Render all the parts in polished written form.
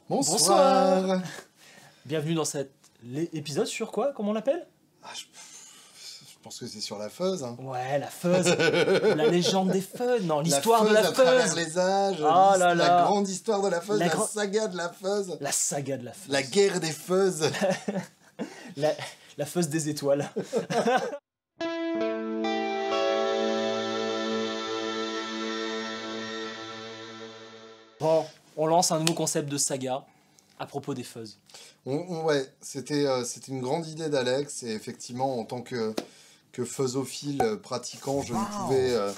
Bonsoir. Bienvenue dans cet épisode sur quoi? Comment on l'appelle? Je pense que c'est sur la fuzz. Hein. Ouais, la fuzz. La légende des fuzz. Non, l'histoire de la fuzz. À travers fuzz. les âges. Oh là là. La grande histoire de la fuzz. La saga de la fuzz. La saga de la fuzz. La guerre des fuzz. la fuzz des étoiles. Bon, on lance un nouveau concept de saga à propos des fuzz. Ouais, c'était une grande idée d'Alex. Et effectivement, en tant que fuzzophile pratiquant, je ne pouvais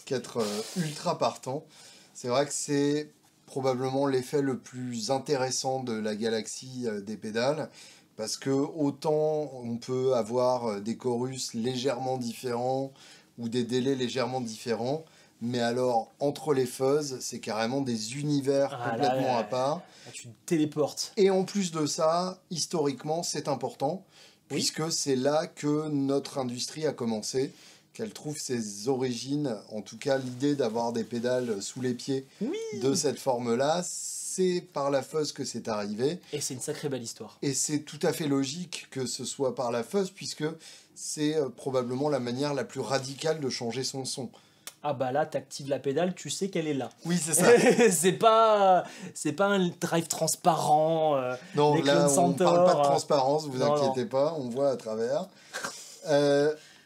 qu'être ultra partant. C'est vrai que c'est probablement l'effet le plus intéressant de la galaxie des pédales. Parce que autant on peut avoir des chorus légèrement différents ou des délais légèrement différents, mais alors entre les fuzz, c'est carrément des univers complètement à part. Là, tu te téléportes. Et en plus de ça, historiquement, c'est important, puisque c'est là que notre industrie a commencé, qu'elle trouve ses origines, en tout cas l'idée d'avoir des pédales sous les pieds de cette forme-là, c'est par la fuzz que c'est arrivé. Et c'est une sacrée belle histoire. Et c'est tout à fait logique que ce soit par la fuzz, puisque c'est probablement la manière la plus radicale de changer son son. Ah bah là, t'actives la pédale, tu sais qu'elle est là. Oui, c'est ça. c'est pas un drive transparent. Non, là, on parle pas de transparence, vous inquiétez non. pas, on voit à travers.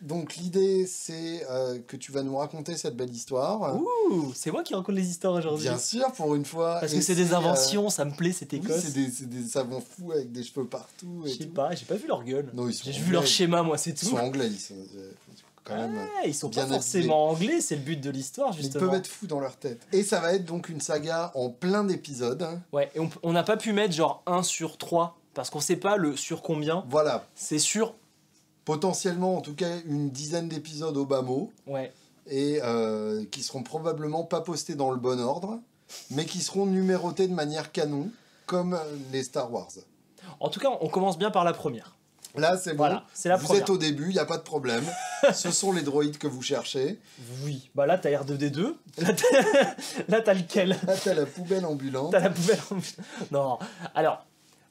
Donc l'idée, c'est que tu vas nous raconter cette belle histoire. Ouh, c'est moi qui raconte les histoires aujourd'hui. Bien sûr, pour une fois. Parce que c'est des inventions, ça me plaît, c'est oui, Écosse. c'est des savants fous avec des cheveux partout. Je sais pas, j'ai pas vu leur gueule. Non, ils sont j'ai vu leur schéma, moi, c'est tout. Ils sont anglais, quand même. Ils sont pas forcément anglais, c'est le but de l'histoire, justement. Ils peuvent être fous dans leur tête. Et ça va être donc une saga en plein d'épisodes. Ouais, et on n'a pas pu mettre genre 1 sur 3, parce qu'on sait pas le sur combien. Voilà. C'est sur... Potentiellement, en tout cas, une dizaine d'épisodes au bas mot. Ouais. Et qui seront probablement pas postés dans le bon ordre, mais qui seront numérotés de manière canon, comme les Star Wars. En tout cas, on commence bien par la première. Là, c'est bon. Voilà, c'est la vous première. Êtes au début, il n'y a pas de problème. Ce sont les droïdes que vous cherchez. Oui. Bah là, t'as R2D2. Là, t'as lequel? Là, t'as la poubelle ambulante. T'as la poubelle ambulante. Non. Alors,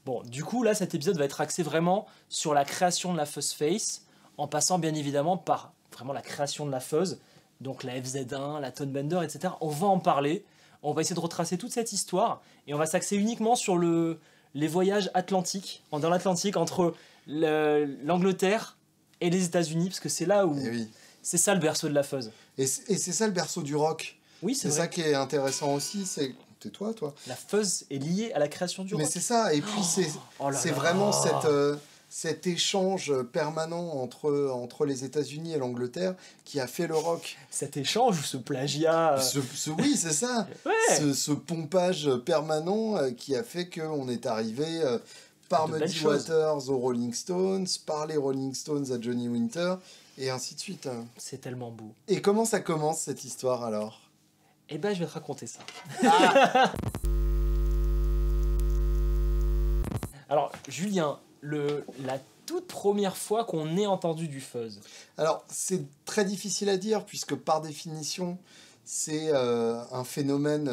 bon, du coup, là, cet épisode va être axé vraiment sur la création de la Fuzz Face, en passant bien évidemment par vraiment la création de la Fuzz, donc la FZ1, la Tonebender, etc. On va en parler. On va essayer de retracer toute cette histoire, et on va s'axer uniquement sur les voyages atlantiques, dans l'Atlantique, entre l'Angleterre et les États-Unis, parce que c'est là où... C'est ça le berceau de la Fuzz. Et c'est ça le berceau du rock. Oui, c'est vrai. ça qui est intéressant aussi, c'est... Tais-toi, toi. La Fuzz est liée à la création du rock. Mais c'est ça, et puis c'est vraiment cet échange permanent entre les États-Unis et l'Angleterre qui a fait le rock. Cet échange ou ce plagiat oui, c'est ça. Ouais. Ce pompage permanent qui a fait qu'on est arrivé... par Muddy Waters aux Rolling Stones, par les Rolling Stones à Johnny Winter, et ainsi de suite. C'est tellement beau. Et comment ça commence cette histoire alors? Eh ben, je vais te raconter ça. Alors, Julien, la toute première fois qu'on ait entendu du fuzz. Alors, c'est très difficile à dire, puisque par définition, c'est un phénomène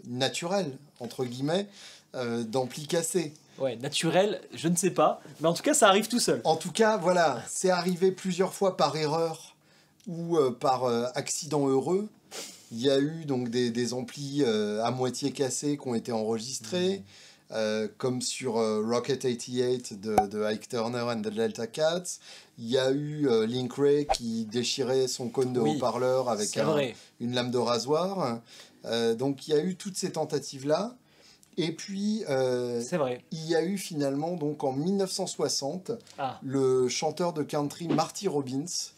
naturel, entre guillemets, d'ampli cassé. Ouais, naturel, je ne sais pas, mais en tout cas, ça arrive tout seul. En tout cas, voilà, c'est arrivé plusieurs fois par erreur ou par accident heureux. Il y a eu donc des amplis à moitié cassés qui ont été enregistrés, comme sur Rocket 88 de Ike Turner and the Delta Cats. Il y a eu Link Wray qui déchirait son cône de haut-parleur avec une lame de rasoir. Donc il y a eu toutes ces tentatives-là. Et puis, c'est vrai. Il y a eu finalement, donc en 1960, le chanteur de country Marty Robbins,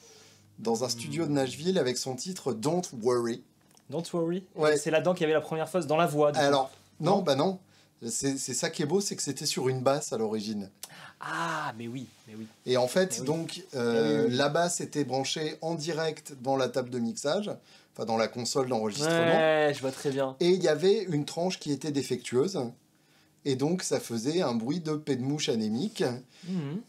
dans un studio de Nashville, avec son titre Don't Worry. Don't Worry. Ouais. C'est là-dedans qu'il y avait la première fuzz, dans la voix. Alors, non. C'est ça qui est beau, c'est que c'était sur une basse à l'origine. Ah, mais oui. Et en fait, donc, la basse était branchée en direct dans la table de mixage, enfin dans la console d'enregistrement. Ouais, je vois très bien. Et il y avait une tranche qui était défectueuse. Et donc, ça faisait un bruit de paix de mouche anémique.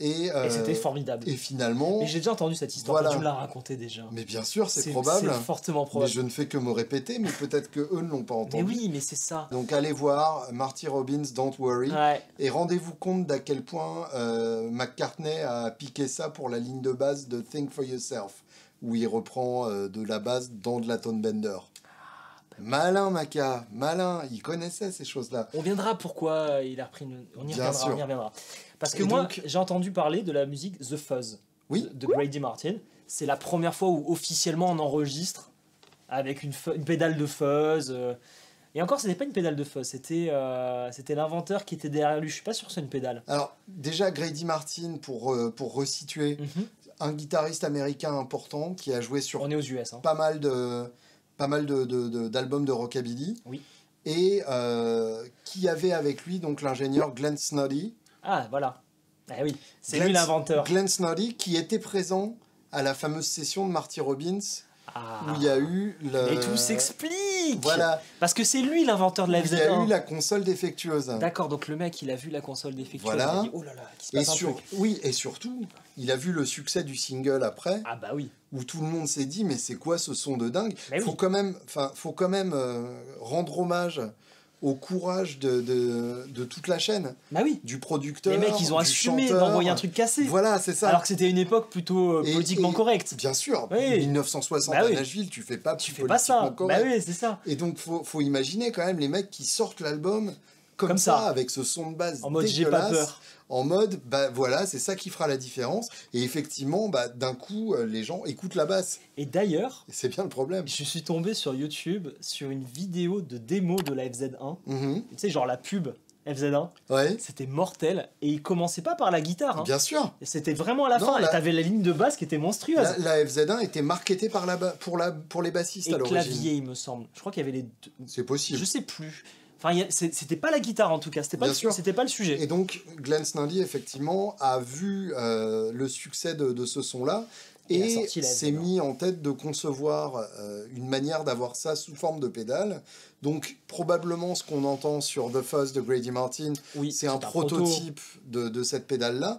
Et c'était formidable. Et finalement... Et j'ai déjà entendu cette histoire, voilà. Tu me l'as raconté déjà. Mais bien sûr, c'est probable. C'est fortement probable. Mais je ne fais que me répéter, mais peut-être qu'eux ne l'ont pas entendu. Mais oui, mais c'est ça. Donc allez voir Marty Robbins, Don't Worry. Ouais. Et rendez-vous compte d'à quel point McCartney a piqué ça pour la ligne de base de Think For Yourself, où il reprend de la base dans de la Tone Bender. Malin, Maca, malin, il connaissait ces choses-là. On viendra pourquoi il a repris on y reviendra. Parce que moi, j'ai entendu parler de la musique The Fuzz de Grady Martin. C'est la première fois où officiellement on enregistre avec une pédale de fuzz. Et encore, c'était pas une pédale de fuzz, c'était l'inventeur qui était derrière lui. Je suis pas sûr que c'est une pédale. Alors, déjà, Grady Martin, pour resituer, un guitariste américain important qui a joué sur on est aux US, pas mal d'albums de rockabilly. Oui. Et qui avait avec lui donc l'ingénieur Glenn Snoddy. Ah, voilà. Ah oui, c'est lui l'inventeur. Glenn Snoddy qui était présent à la fameuse session de Marty Robbins où il y a eu Et tout s'explique. Voilà. Parce que c'est lui l'inventeur de la FZ1. Il y a eu la console défectueuse. D'accord, donc le mec il a vu la console défectueuse. Voilà. Il a dit, oh là là, qui se passe un truc. Oui, et surtout, il a vu le succès du single après. Ah bah oui. Où tout le monde s'est dit mais c'est quoi ce son de dingue. Faut oui. quand même rendre hommage au courage de toute la chaîne. Bah oui. Du producteur, les mecs ils ont assumé d'envoyer un truc cassé. Voilà, c'est ça. Alors que c'était une époque plutôt politiquement correcte. Bien sûr. Oui. 1960 à Nashville, tu fais pas ça. correct. Bah oui, c'est ça. Et donc faut imaginer quand même les mecs qui sortent l'album comme ça avec ce son de base en mode j'ai pas peur. En mode, bah voilà, c'est ça qui fera la différence. Et effectivement, bah, d'un coup, les gens écoutent la basse. Et d'ailleurs, c'est bien le problème. Je suis tombé sur YouTube sur une vidéo de démo de la FZ1. Tu sais, genre la pub FZ1. Ouais. C'était mortel. Et il commençait pas par la guitare. Hein. Bien sûr. C'était vraiment à la fin. Et t'avais la ligne de basse qui était monstrueuse. La FZ1 était marketée pour les bassistes à l'origine. Et clavier, il me semble. Je crois qu'il y avait les deux. C'est possible. Je sais plus. Enfin, c'était pas la guitare en tout cas, c'était pas le sujet. Et donc, Glenn Snoddy, effectivement, a vu le succès de ce son-là et s'est mis en tête de concevoir une manière d'avoir ça sous forme de pédale. Donc, probablement, ce qu'on entend sur The Fuzz de Grady Martin, c'est un prototype de cette pédale-là,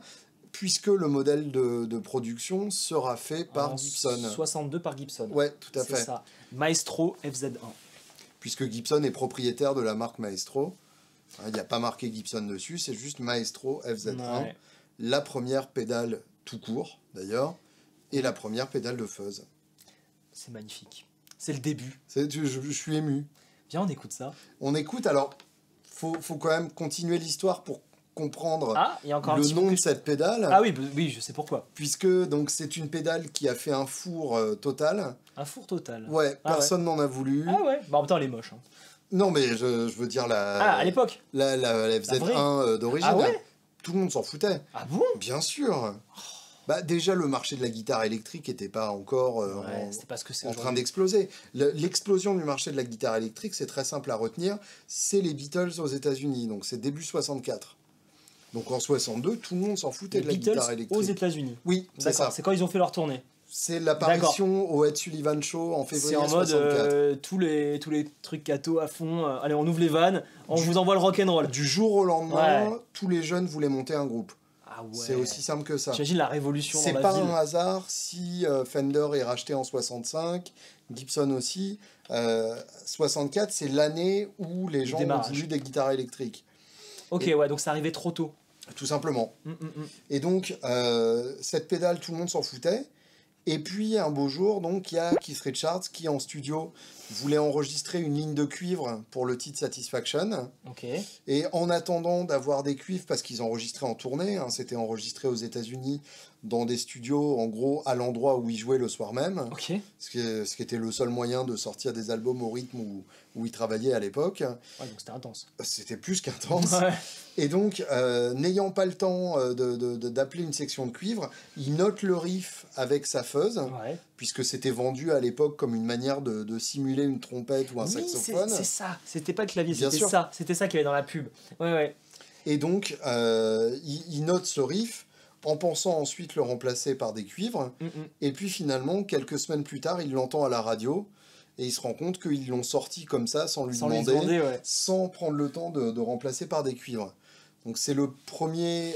puisque le modèle de production sera fait par Gibson. 62 par Gibson. Ouais, tout à fait. C'est ça. Maestro FZ1. Puisque Gibson est propriétaire de la marque Maestro. Il n'y a pas marqué Gibson dessus, c'est juste Maestro FZ1. Ouais. La première pédale tout court, d'ailleurs, et la première pédale de fuzz. C'est magnifique. C'est le début. Je suis ému. Viens, on écoute ça. On écoute, alors, faut quand même continuer l'histoire pour comprendre le nom de cette pédale. Ah oui, je sais pourquoi. Puisque donc c'est une pédale qui a fait un four total. Un four total. Ouais, personne n'en a voulu. Ah ouais. Bah en même temps elle est moche. Hein. Non mais je veux dire à l'époque. La FZ1 d'origine. Ah ouais. Tout le monde s'en foutait. Ah bon? Bien sûr. Bah déjà le marché de la guitare électrique n'était pas encore en train d'exploser. L'explosion du marché de la guitare électrique, c'est très simple à retenir, c'est les Beatles aux États-Unis. Donc c'est début 64. Donc en 62, tout le monde s'en foutait de la guitare électrique. Aux États-Unis. Oui, c'est ça. C'est quand ils ont fait leur tournée. C'est l'apparition au Ed Sullivan Show en février 64. C'est en mode tous les trucs cathos à fond. Allez, on ouvre les vannes, on vous envoie le rock'n'roll. Du jour au lendemain, tous les jeunes voulaient monter un groupe. Ah ouais. C'est aussi simple que ça. J'imagine la révolution dans la ville. C'est pas un hasard si Fender est racheté en 65, Gibson aussi. 64, c'est l'année où les gens ont voulu des guitares électriques. Ok, ouais, donc ça arrivait trop tôt. Tout simplement. Et donc, cette pédale, tout le monde s'en foutait. Et puis, un beau jour, donc, il y a Keith Richards qui, en studio, voulait enregistrer une ligne de cuivre pour le titre Satisfaction. Okay. Et en attendant d'avoir des cuivres, parce qu'ils enregistraient en tournée, c'était enregistré aux États-Unis dans des studios, en gros, à l'endroit où ils jouaient le soir même. Okay. Ce qui était le seul moyen de sortir des albums au rythme où ils travaillaient à l'époque. Ouais, donc c'était intense. C'était plus qu'intense. Ouais. Et donc, n'ayant pas le temps d'appeler une section de cuivre, il note le riff avec sa fuzz, puisque c'était vendu à l'époque comme une manière de simuler une trompette ou un saxophone. C'est ça. C'était pas le clavier, c'était ça. C'était ça qu'il y avait dans la pub. Ouais. Et donc, il note ce riff en pensant ensuite le remplacer par des cuivres. Et puis finalement, quelques semaines plus tard, il l'entend à la radio. et il se rend compte qu'ils l'ont sorti comme ça, sans lui Sans lui demander, demander, ouais. sans prendre le temps de remplacer par des cuivres. Donc c'est le premier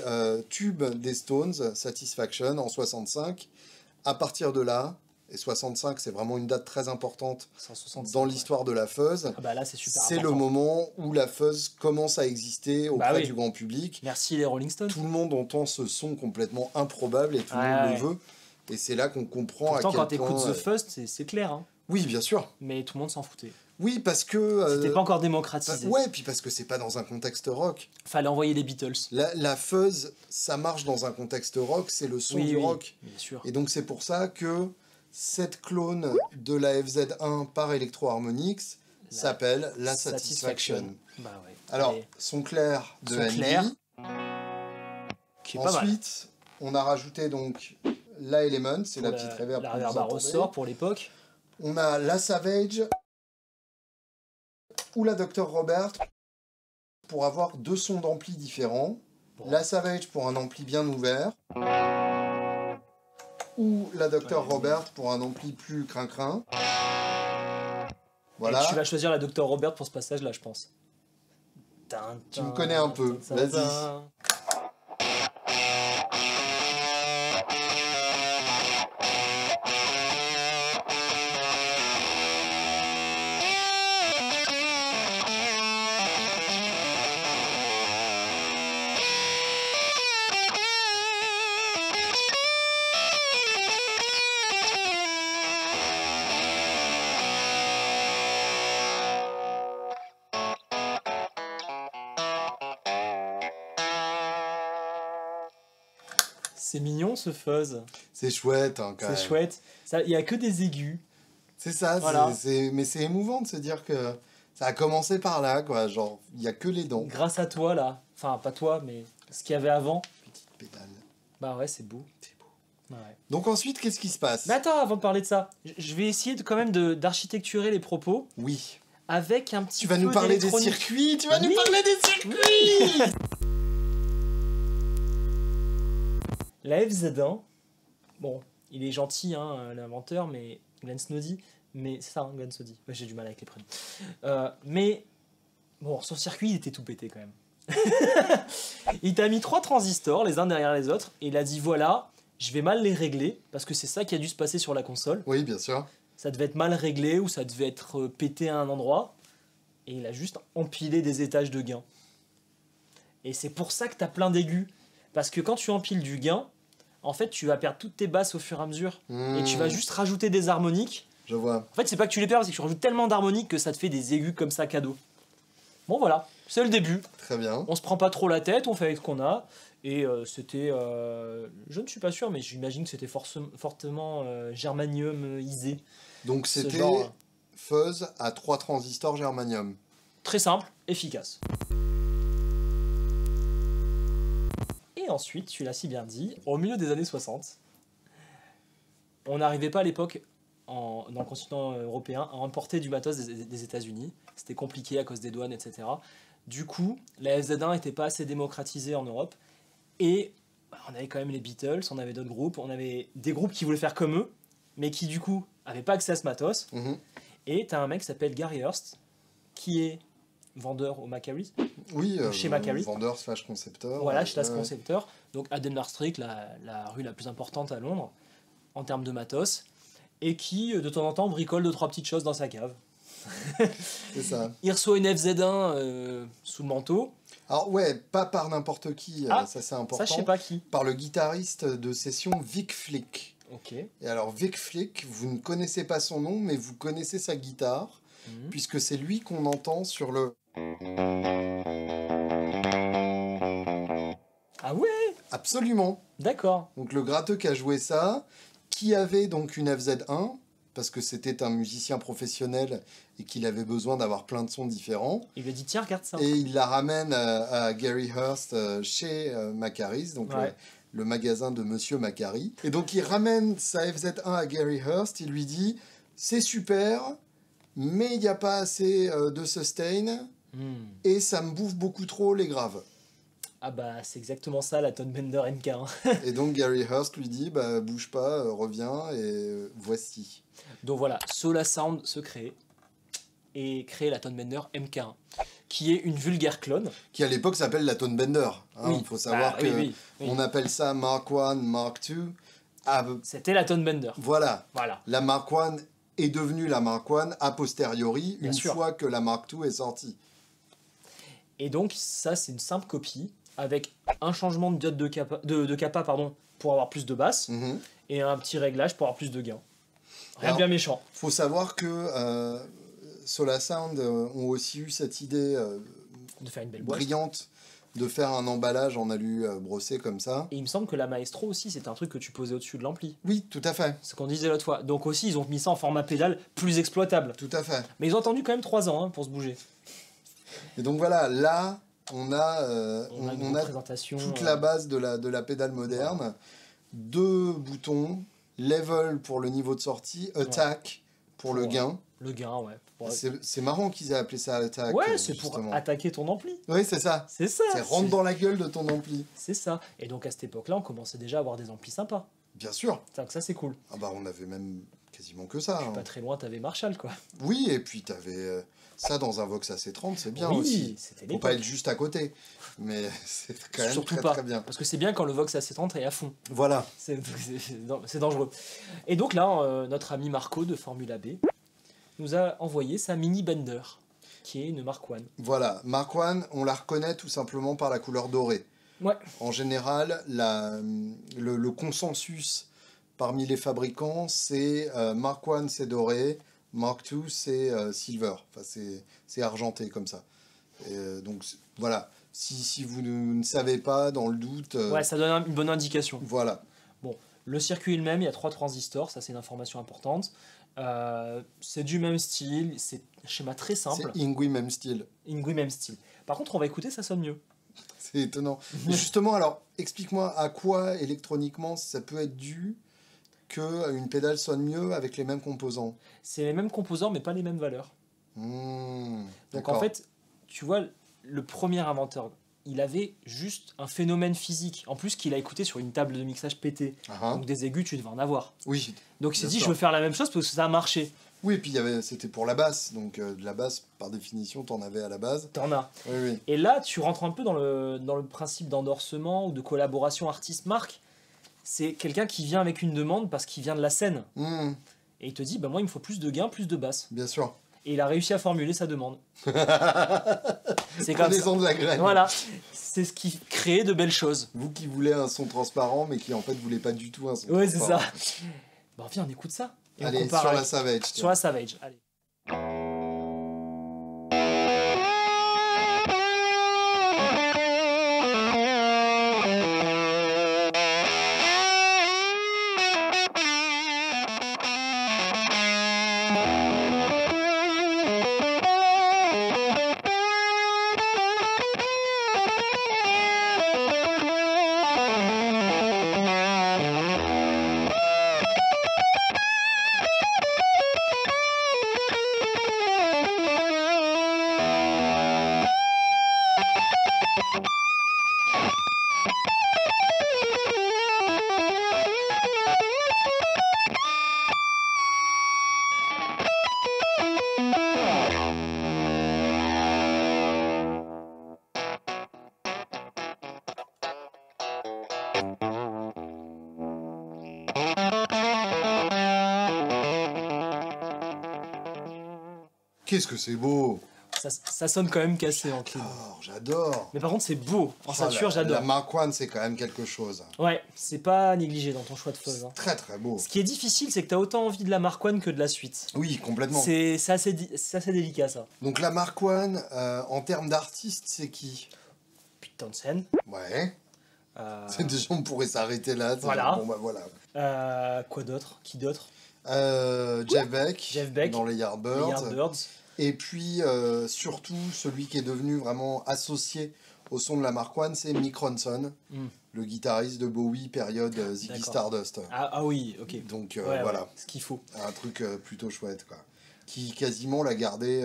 tube des Stones, Satisfaction, en 65. À partir de là, et 65 c'est vraiment une date très importante 165, dans l'histoire de la fuzz, Ah bah là, c'est super c'est le important. moment où la fuzz commence à exister auprès Bah oui. du grand public. Merci les Rolling Stones. Tout le monde entend ce son complètement improbable et tout le monde Ouais. le veut. Et c'est là qu'on comprend Pourtant, à quel quand t'écoutes point... The Fuzz, c'est clair, hein. Oui, bien sûr. Mais tout le monde s'en foutait. Oui, parce que... C'était pas encore démocratisé. ouais, puis parce que c'est pas dans un contexte rock. Fallait envoyer les Beatles. La fuzz, ça marche dans un contexte rock, c'est le son Oui, du oui, rock. bien sûr. Et donc c'est pour ça que cette clone de la FZ1 par Electro Harmonix s'appelle la Satisfaction. Bah ouais. Alors, Et son clair de Son Andy. clair, qui est pas mal. Ensuite, on a rajouté donc la Element, c'est la Pour petite reverb La que vous reverb à entendez. ressort pour l'époque. On a la Savage ou la Dr Robert pour avoir deux sons d'ampli différents. Bon. La Savage pour un ampli bien ouvert. Ou la Dr Ouais, Robert pour un ampli plus crin-crin. Et Voilà. tu vas choisir la Dr Robert pour ce passage-là, je pense. Tu me connais un peu, vas-y. C'est mignon ce fuzz. C'est chouette, hein, quand même. C'est chouette. Il y a que des aigus. C'est ça, Voilà. mais c'est émouvant de se dire que ça a commencé par là, quoi. Genre, il n'y a que les dents. Grâce à toi là. Enfin, pas toi, mais ce qu'il y avait avant. Petite pédale. Bah ouais, c'est beau. C'est beau. Ouais. Donc ensuite, qu'est-ce qui se passe? Mais attends, avant de parler de ça, je vais essayer quand même d'architecturer les propos Oui. avec un petit Tu vas peu nous parler des d'électronique. circuits, tu vas nous Oui. parler des circuits. La FZ1, bon, il est gentil, hein, l'inventeur, mais Glenn Snoddy, mais c'est ça, hein, Glenn Snoddy. Ouais, j'ai du mal avec les prénoms. Mais bon, son circuit, il était tout pété quand même. Il t'a mis 3 transistors, les uns derrière les autres, et il a dit voilà, je vais mal les régler, parce que c'est ça qui a dû se passer sur la console. Oui, bien sûr. Ça devait être mal réglé ou ça devait être pété à un endroit, et il a juste empilé des étages de gain. Et c'est pour ça que t'as plein d'aigus, parce que quand tu empiles du gain, en fait, tu vas perdre toutes tes basses au fur et à mesure, et tu vas juste rajouter des harmoniques. Je vois. En fait, c'est pas que tu les perds, c'est que tu rajoutes tellement d'harmoniques que ça te fait des aigus comme ça cadeau. Bon voilà, c'est le début. Très bien. On se prend pas trop la tête, on fait avec ce qu'on a. Et c'était, je ne suis pas sûr, mais j'imagine que c'était fortement germaniumisé. Donc Ce c'était genre, fuzz à 3 transistors germanium. Très simple, efficace. Et ensuite, tu l'as si bien dit, au milieu des années 60, on n'arrivait pas à l'époque, dans le continent européen, à importer du matos des États-Unis. C'était compliqué à cause des douanes, etc. Du coup, la FZ1 n'était pas assez démocratisée en Europe. Et on avait quand même les Beatles, on avait d'autres groupes, on avait des groupes qui voulaient faire comme eux, mais qui du coup n'avaient pas accès à ce matos. Mhm. Et t'as un mec qui s'appelle Gary Hurst, qui est vendeur au Macquarie. Oui, Chez Macquarie. vendeur slash concepteur. Voilà, chez Task Concepteur. Donc à Denmark Street, la rue la plus importante à Londres, en termes de matos. Et qui, de temps en temps, bricole 2-3 petites choses dans sa cave. C'est ça. Il reçoit une FZ1 sous le manteau. Alors ouais, pas par n'importe qui, Ah, ça c'est important. Ça, je sais pas qui. Par le guitariste de session Vic Flick. Ok. Et alors Vic Flick, vous ne connaissez pas son nom, mais vous connaissez sa guitare, Mhm. puisque c'est lui qu'on entend sur le... Ah ouais, Absolument. d'accord. Donc le gratteux qui a joué ça, qui avait donc une FZ1, parce que c'était un musicien professionnel et qu'il avait besoin d'avoir plein de sons différents. Il lui a dit tiens, regarde ça. Et il la ramène à Gary Hurst chez Macquarie, donc Ouais. le magasin de Monsieur Macquarie. Et donc il ramène sa FZ1 à Gary Hurst, il lui dit c'est super, mais il n'y a pas assez de sustain Hmm. et ça me bouffe beaucoup trop les graves. Ah bah c'est exactement ça la Tone Bender MK1. Et donc Gary Hurst lui dit, bah bouge pas, reviens, et voici. Donc voilà, Sola Sound se crée et crée la Tone Bender MK1, qui est une vulgaire clone. Qui à l'époque s'appelle la Tone Bender. Hein, Oui. il faut savoir Bah, que oui. on appelle ça Mark I, Mark II. Ah, C'était la Tone Bender. voilà. Voilà. La Mark I est devenue la Mark I a posteriori, Bien une sûr. fois que la Mark II est sortie. Et donc ça c'est une simple copie avec un changement de diode de kappa pardon, pour avoir plus de basse Mhm. et un petit réglage pour avoir plus de gain. Rien Alors, de bien méchant. Faut savoir que Sola Sound ont aussi eu cette idée De faire une belle boîte. brillante de faire un emballage en alu brossé comme ça. Et il me semble que la Maestro aussi c'était un truc que tu posais au-dessus de l'ampli. Oui, tout à fait. C'est ce qu'on disait l'autre fois. Donc aussi ils ont mis ça en format pédale plus exploitable. Tout à fait. Mais ils ont attendu quand même 3 ans pour se bouger. Et donc voilà, là, on a Une représentation, toute la base de la pédale moderne. 2 boutons, level pour le niveau de sortie, attack pour le gain. Le gain, ouais. C'est marrant qu'ils aient appelé ça attack. Ouais, c'est pour justement. attaquer ton ampli. Oui, c'est ça. C'est ça. C'est rentre dans la gueule de ton ampli. C'est ça. Et donc à cette époque-là, on commençait déjà à avoir des amplis sympas. Bien sûr. Donc ça, c'est cool. Ah bah on avait même quasiment que ça. Hein. Pas très loin, t'avais Marshall, quoi. Oui, et puis t'avais ça dans un Vox AC30, c'est bien Oui, aussi. c'était Faut l'époque. pas être juste à côté. Mais c'est quand même Surtout très pas. très bien. Parce que c'est bien quand le Vox AC30 est à fond. Voilà. C'est dangereux. Et donc là, notre ami Marco de Formula B nous a envoyé sa Mini Bender, qui est une Mark I. Voilà. Mark I, on la reconnaît tout simplement par la couleur dorée. Ouais. En général, le consensus parmi les fabricants, c'est Mark I c'est doré, Mark II c'est silver, enfin c'est argenté comme ça. Et, donc voilà, si vous ne savez pas, dans le doute... Ouais, ça donne une bonne indication. Voilà. Bon, le circuit est le même, il y a 3 transistors, ça c'est une information importante. C'est du même style, c'est un schéma très simple. C'est Ingui même style. Ingui même style. Par contre, on va écouter, ça sonne mieux. C'est étonnant. Mais justement, alors, explique-moi à quoi électroniquement ça peut être dû qu'une pédale sonne mieux avec les mêmes composants. C'est les mêmes composants, mais pas les mêmes valeurs. Donc en fait, tu vois, le premier inventeur, il avait juste un phénomène physique. En plus, qu'il a écouté sur une table de mixage pétée. Donc des aigus, tu devais en avoir. Oui. Donc il s'est bien dit, sûr. je veux faire la même chose parce que ça a marché. Oui, et puis c'était pour la basse. Donc de la basse, par définition, t'en avais à la base. T'en as. Oui, oui. Et là, tu rentres un peu dans le principe d'endorsement ou de collaboration artiste-marque. C'est quelqu'un qui vient avec une demande parce qu'il vient de la scène. Et il te dit, bah moi, il me faut plus de gains, plus de basse. Bien sûr. Et il a réussi à formuler sa demande. C'est comme ça. De la graine. Voilà. C'est ce qui crée de belles choses. Vous qui voulez un son transparent, mais qui en fait voulez pas du tout un son Ouais, c'est transparent. ça. Bah viens, on écoute ça. Et on Allez, compare sur avec- la Savage. tiens. Sur la Savage. Allez. Qu'est-ce que c'est beau. Ça sonne quand même cassé en clean. J'adore. Mais par contre, c'est beau. En sature, La j'adore. Mark I, c'est quand même quelque chose. Ouais, c'est pas négligé dans ton choix de fuzz. Hein. Très très beau. Ce qui est difficile, c'est que t'as autant envie de la Mark I que de la suite. Oui, complètement. C'est assez délicat, ça. Donc la Mark I, en termes d'artiste, c'est qui? Pete Townsend. Ouais. Euh, Déjà, on pourrait s'arrêter là. Voilà. Bon, bah voilà. quoi d'autre? Qui d'autre? Jeff Beck, Jeff Beck, dans les Yardbirds. Les Yardbirds. Et puis, surtout, celui qui est devenu vraiment associé au son de la Mark I, c'est Mick Ronson, le guitariste de Bowie, période Ziggy D'accord. Stardust. Ah oui, ok. Donc Ouais, voilà, ouais, ce qu'il faut. un truc plutôt chouette, quoi. Qui quasiment l'a gardé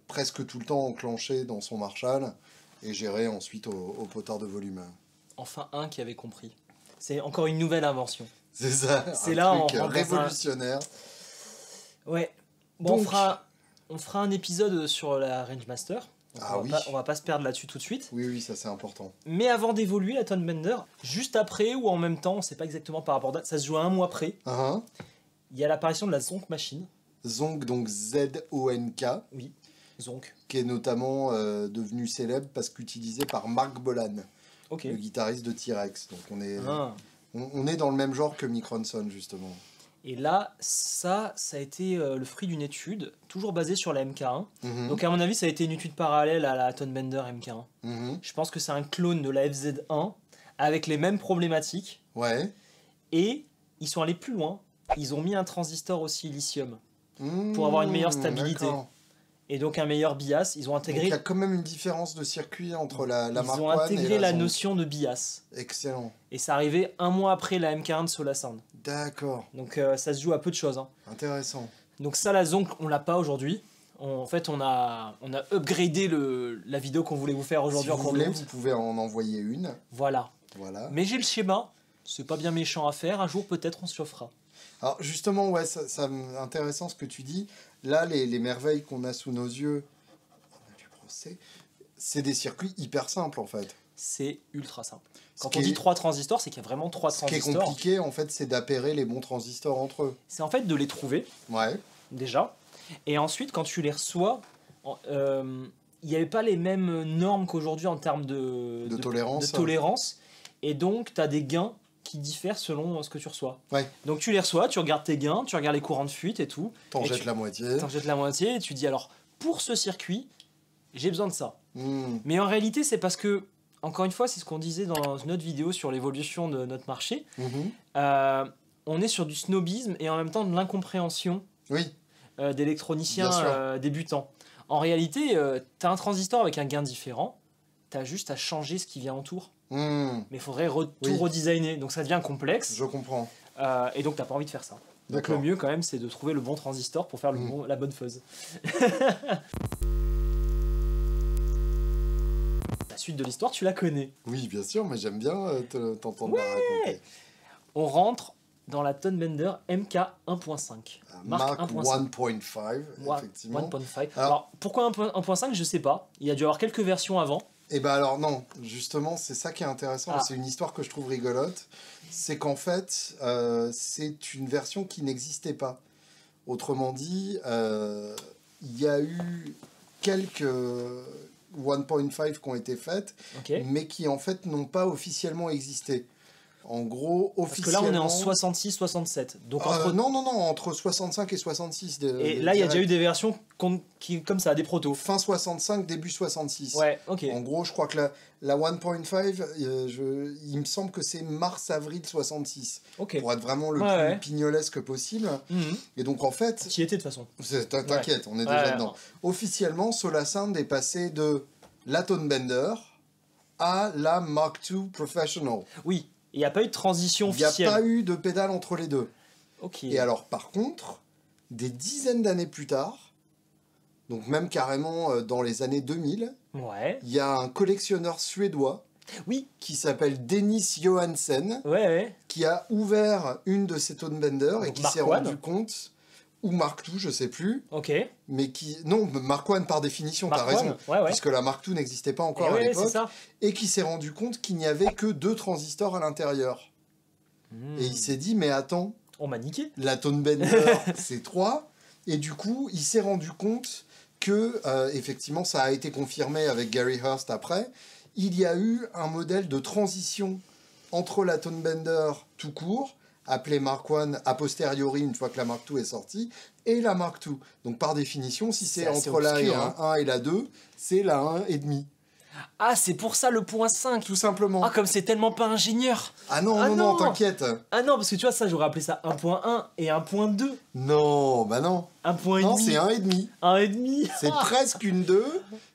presque tout le temps enclenché dans son Marshall. et géré ensuite au potard de volume. Enfin un qui avait compris. C'est encore une nouvelle invention. C'est ça, C'est un là, on truc rentre révolutionnaire. Ouais. Bon, Donc, on fera un épisode sur la Rangemaster. Donc Ah oui. On va pas se perdre là-dessus tout de suite. Oui, ça c'est important. Mais avant d'évoluer, la Tonebender, juste après ou en même temps, on sait pas exactement par rapport à date, ça se joue à un mois près, il y a l'apparition de la Zonk Machine. Zonk, donc Z-O-N-K, Oui, Zonk. qui est notamment devenu célèbre parce qu'utilisé par Mark Bolan, Ok. le guitariste de T-Rex. Donc Ah. on est dans le même genre que Mick Ronson, justement. Et là, ça a été le fruit d'une étude, toujours basée sur la MK1. Mhm. Donc à mon avis, ça a été une étude parallèle à la Tonebender MK1. Mhm. Je pense que c'est un clone de la FZ1 avec les mêmes problématiques. Ouais. Et ils sont allés plus loin. Ils ont mis un transistor au silicium pour avoir une meilleure stabilité. D'accord. Et donc un meilleur bias. Ils ont Donc intégré, il y a quand même une différence de circuit entre la ils Mark ont I intégré et la Zonk. notion de bias. Excellent. Et ça arrivait un mois après la MK1 de Solar Sound. D'accord. Donc ça se joue à peu de choses. Hein. Intéressant. Donc ça, la Zonk, on l'a pas aujourd'hui. En fait, on a upgradé la vidéo qu'on voulait vous faire Si aujourd'hui vous en cours de voulez, route. vous pouvez en envoyer une. Voilà. Voilà. Mais j'ai le schéma. C'est pas bien méchant à faire. Un jour, peut-être, on se le fera. Alors justement, ouais, ça intéressant ce que tu dis. Là, les merveilles qu'on a sous nos yeux, on a du procès, c'est des circuits hyper simples en fait. C'est ultra simple. Ce Quand qui on est- dit 3 transistors, c'est qu'il y a vraiment 3 Ce qui est transistors. compliqué en fait, c'est d'appairer les bons transistors entre eux. C'est en fait de les trouver, Ouais. déjà. Et ensuite, quand tu les reçois, il n'y avait pas les mêmes normes qu'aujourd'hui en termes De tolérance. de tolérance. Et donc, tu as des gains qui diffèrent selon ce que tu reçois. Ouais. Donc, tu les reçois, tu regardes tes gains, tu regardes les courants de fuite et tout. T'en Et jettes tu- la moitié. T'en jettes la moitié et tu dis alors, pour ce circuit, j'ai besoin de ça. Hmm. Mais en réalité, c'est parce que, encore une fois, c'est ce qu'on disait dans une autre vidéo sur l'évolution de notre marché. Mhm. On est sur du snobisme et en même temps de l'incompréhension Oui. d'électroniciens Bien sûr. débutants. En réalité, tu as un transistor avec un gain différent, tu as juste à changer ce qui vient autour. Hmm. Mais il faudrait tout Oui. redesigner, donc ça devient complexe, Je comprends. et donc tu n'as pas envie de faire ça. Donc D'accord. le mieux quand même, c'est de trouver le bon transistor pour faire Mm. la bonne fuzz. La suite de l'histoire, tu la connais. Oui, bien sûr, mais j'aime bien t'entendre la raconter. On rentre dans la Tonebender MK 1.5. Mark 1.5. 1.5, effectivement. 1.5. Alors- Alors, pourquoi 1.5, je sais pas. Il y a dû y avoir quelques versions avant. Et ben alors non, justement, c'est ça qui est intéressant. Ah. C'est une histoire que je trouve rigolote. C'est qu'en fait, c'est une version qui n'existait pas. Autrement dit, il y a eu quelques 1.5 qui ont été faites, Ok. mais qui en fait n'ont pas officiellement existé. En gros, Parce que officiellement... là, on est en 66-67. Donc, entre... Non, entre 65 et 66. Et là, il y a déjà eu des versions qui, comme ça, des protos. Fin 65, début 66. Ouais, ok. En gros, je crois que la 1.5, il me semble que c'est mars-avril 66. Ok. Pour être vraiment le Ouais, plus ouais. pignolesque possible. Mhm. Et donc, en fait, Qui était de toute façon. t'inquiète, on est Ouais, déjà ouais, dedans. non. Officiellement, Solar Sound est passé de la Tonebender à la Mark II Professional. Oui. Il n'y a pas eu de transition Il n'y a officielle. pas eu de pédale entre les deux. Ok. Et alors, par contre, des dizaines d'années plus tard, donc même carrément dans les années 2000, Ouais. il y a un collectionneur suédois Oui. qui s'appelle Dennis Johansen, Ouais, ouais. qui a ouvert une de ces Tonebender et Donc qui Mark s'est I. rendu compte, ou Mark II, je sais plus, Ok. mais qui... Non, Mark I par définition, t'as Mark I. raison, Ouais, ouais. puisque la Mark II n'existait pas Et encore à ouais, c'est l'époque, ça. et qui s'est rendu compte qu'il n'y avait que 2 transistors à l'intérieur. Hmm. Et il s'est dit, mais attends, On m'a niqué. la Tonebender, c'est 3. Et du coup, il s'est rendu compte que, effectivement, ça a été confirmé avec Gary Hurst après, il y a eu un modèle de transition entre la Tonebender tout court, appelée Mark I a posteriori, une fois que la Mark II est sortie, et la Mark II. Donc, par définition, si c'est assez entre la obscur, et hein. 1 et la 2, c'est la 1,5. Ah, c'est pour ça le point 5. Tout simplement. Ah, comme c'est tellement pas ingénieur. Ah non, Ah non, non. non, t'inquiète. Ah non, parce que tu vois, ça, j'aurais appelé ça 1.1 et 1.2. Non, bah non. 1.5. Non, c'est 1,5. 1,5. C'est presque une 2, et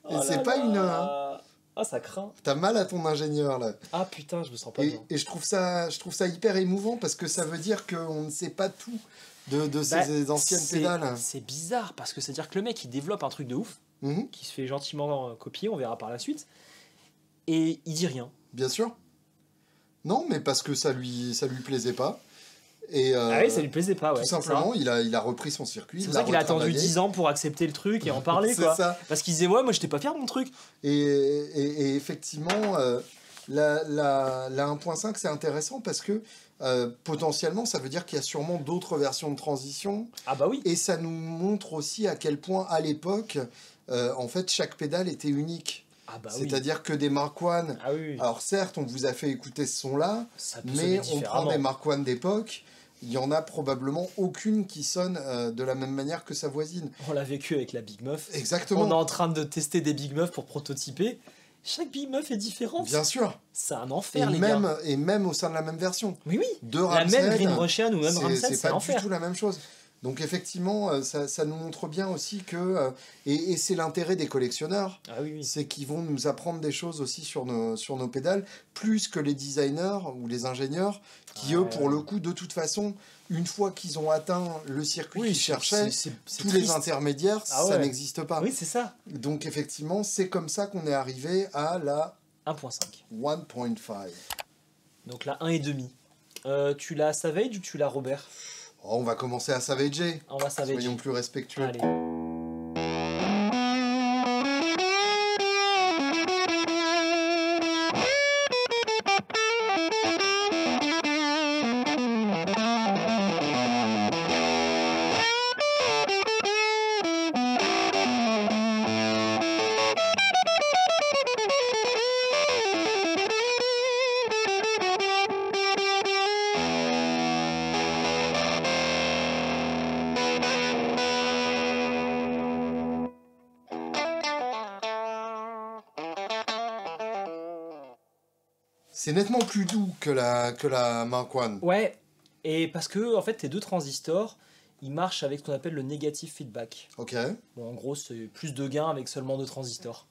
Oh c'est là pas là. une 1. Ah, ça craint. T'as mal à ton ingénieur là. Ah putain, je me sens pas Et, bien. et je trouve ça hyper émouvant parce que ça veut dire qu'on ne sait pas tout de ces Bah, anciennes c'est- pédales. C'est bizarre parce que c'est-à-dire que le mec il développe un truc de ouf Mhm. qui se fait gentiment copier, on verra par la suite. et il dit rien. Bien sûr. Non, mais parce que ça lui plaisait pas. Et Ah oui, ça lui plaisait pas, ouais. tout simplement, il a repris son circuit. C'est pour ça qu'il a attendu 10 ans pour accepter le truc et en parler, quoi. Ça. Parce qu'il disait, ouais, moi j'étais pas fier de mon truc. Et effectivement, la 1.5, c'est intéressant parce que potentiellement, ça veut dire qu'il y a sûrement d'autres versions de transition. Ah bah oui. Et ça nous montre aussi à quel point, à l'époque, en fait, chaque pédale était unique. Ah bah C'est-à-dire que des Mark I, Ah oui. alors certes, on vous a fait écouter ce son-là, Ça peut mais sonner on prend différemment. des Mark I d'époque, il y en a probablement aucune qui sonne de la même manière que sa voisine. On l'a vécu avec la Big Muff. Exactement. On est en train de tester des Big Muff pour prototyper. Chaque Big Muff est différente. Bien sûr. C'est un enfer, les gars. Et même au sein de la même version. Oui, oui. De La Ramsey, même Green Russian ou même Ramsey, c'est c'est pas l'enfer. du tout la même chose. Donc effectivement, ça nous montre bien aussi que... et c'est l'intérêt des collectionneurs, Ah oui, oui. c'est qu'ils vont nous apprendre des choses aussi sur nos pédales, plus que les designers ou les ingénieurs, qui eux, pour le coup, de toute façon, une fois qu'ils ont atteint le circuit qu'ils cherchaient, c'est tous triste. les intermédiaires, Ah ouais. ça n'existe pas. Oui, c'est ça. Donc effectivement, c'est comme ça qu'on est arrivé à la 1.5. 1.5. Donc la 1,5. Tu l'as Savage ou tu l'as Robert? Oh, on va commencer à savager. On va Savage. Soyons plus respectueux. Allez. C'est nettement plus doux que la Mark I. Ouais, et parce que en fait tes deux transistors, ils marchent avec ce qu'on appelle le negative feedback. Ok, Bon, en gros, c'est plus de gain avec seulement deux transistors.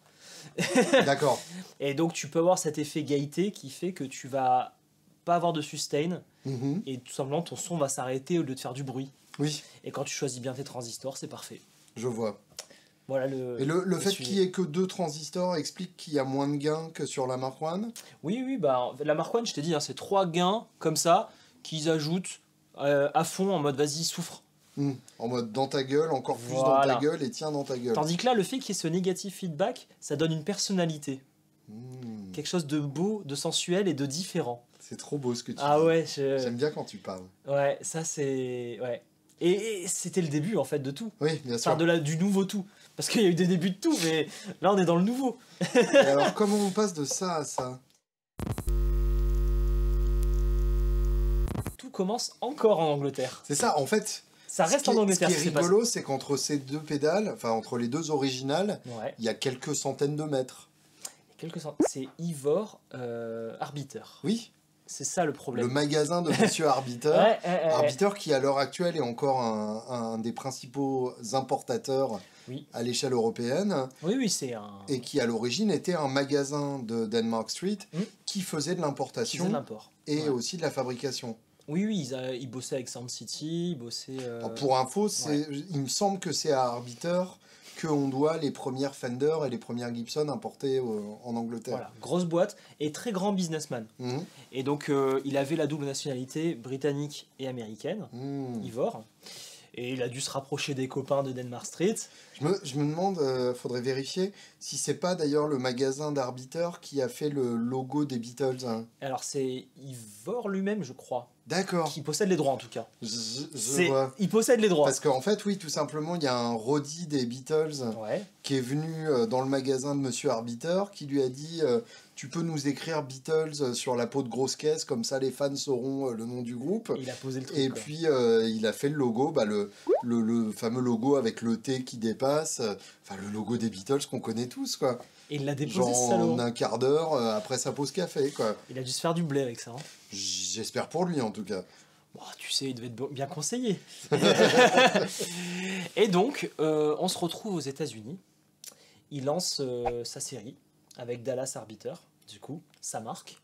d'accord. Et donc tu peux avoir cet effet gaieté qui fait que tu vas pas avoir de sustain Mhm. et tout simplement ton son va s'arrêter au lieu de faire du bruit. Oui, Et quand tu choisis bien tes transistors, c'est parfait. je vois. Voilà le. Et le fait sujet. qu'il y ait que deux transistors explique qu'il y a moins de gains que sur la Mark I. Oui, oui, bah la Mark I, je t'ai dit, hein, c'est 3 gains comme ça qu'ils ajoutent à fond en mode vas-y, souffre. En mode dans ta gueule, encore plus dans Voilà. ta gueule et tiens dans ta gueule. Tandis que là, le fait qu'il y ait ce negative feedback, ça donne une personnalité. Hmm, Quelque chose de beau, de sensuel et de différent. c'est trop beau ce que tu Ah dis. ouais, J'aime bien quand tu parles. ouais, ça c'est. Ouais. Et c'était le début en fait de tout. Oui, bien sûr. Enfin, du nouveau tout. Parce qu'il y a eu des débuts de tout, mais là on est dans le nouveau. Et alors, comment on passe de ça à ça? Tout commence encore en Angleterre. C'est ça, en fait. Ça reste en Angleterre. Ce qui est c'est pas- rigolo, c'est qu'entre ces deux pédales, enfin entre les deux originales, Ouais. il y a quelques centaines de mètres. C'est Ivor Arbiter. Oui, C'est ça le le problème. magasin de Monsieur Arbiter. Ouais, ouais. Arbiter qui à l'heure actuelle est encore un des principaux importateurs Oui. à l'échelle européenne Oui, oui, c'est un. et qui à l'origine était un magasin de Denmark Street Mm. qui faisait de Qui faisait l'importation l'import. et Ouais. aussi de la fabrication. Oui, oui, ils bossaient avec Sound City, ils bossaient. Alors, pour info, il me semble que c'est à Arbiter qu'on doit les premières Fender et les premières Gibson importées en Angleterre. Voilà, grosse boîte et très grand businessman. Mhm. Et donc, il avait la double nationalité britannique et américaine, Mhm. Ivor. Et il a dû se rapprocher des copains de Denmark Street. Je me demande, faudrait vérifier, si c'est pas d'ailleurs le magasin d'Arbiter qui a fait le logo des Beatles. Hein. Alors, c'est Ivor lui-même, je crois, D'accord, qui possède les droits en tout cas. je vois. Il possède les droits. Parce qu'en fait, oui, tout simplement, il y a un roadie des Beatles Ouais. qui est venu dans le magasin de Monsieur Arbiter, qui lui a dit tu peux nous écrire Beatles sur la peau de grosse caisse, comme ça les fans sauront le nom du groupe. Il a posé le truc. Et quoi. puis il a fait le logo, le fameux logo avec le T qui dépasse, enfin le logo des Beatles qu'on connaît tous, quoi. Et il l'a déposé, Genre ce salaud. en un quart d'heure après sa pause café, quoi. Il a dû se faire du blé avec ça. Hein. J'espère pour lui en tout cas. Bon, tu sais, il devait être bien conseillé. Et donc, on se retrouve aux États-Unis. Il lance sa série avec Dallas Arbiter, du coup, sa marque,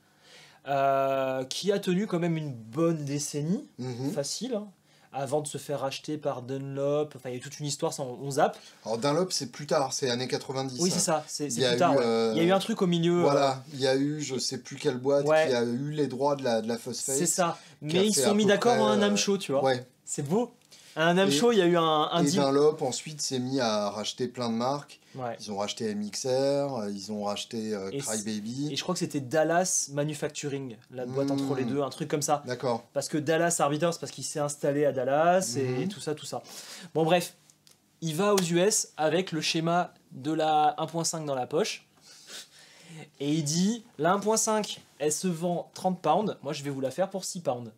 qui a tenu quand même une bonne décennie, Mhm. facile, hein, avant de se faire racheter par Dunlop. Enfin, il y a eu toute une histoire, ça, on zappe. Alors Dunlop, c'est plus tard, c'est années 90. Oui, c'est ça, c'est Il y a plus tard. eu, Ouais. Il y a eu un truc au milieu. Voilà, il y a eu, je sais plus quelle boîte, Ouais. qui a eu les droits de la Fuss Face. C'est ça. qui a Mais ils fait se sont à mis peu d'accord près, en un NAMM show, tu vois. Ouais. C'est beau. À un NAMM Et- show, il y a eu un Et deal. Dunlop, ensuite, s'est mis à racheter plein de marques. Ouais. Ils ont racheté MXR, ils ont racheté Et Crybaby. Et je crois que c'était Dallas Manufacturing, la boîte entre les deux, un truc comme ça. D'accord. Parce que Dallas Arbiters, parce qu'il s'est installé à Dallas et Mhm. tout ça, tout ça. Bon, bref, il va aux US avec le schéma de la 1.5 dans la poche. Et il dit, la 1.5, elle se vend 30 pounds, moi je vais vous la faire pour 6 pounds.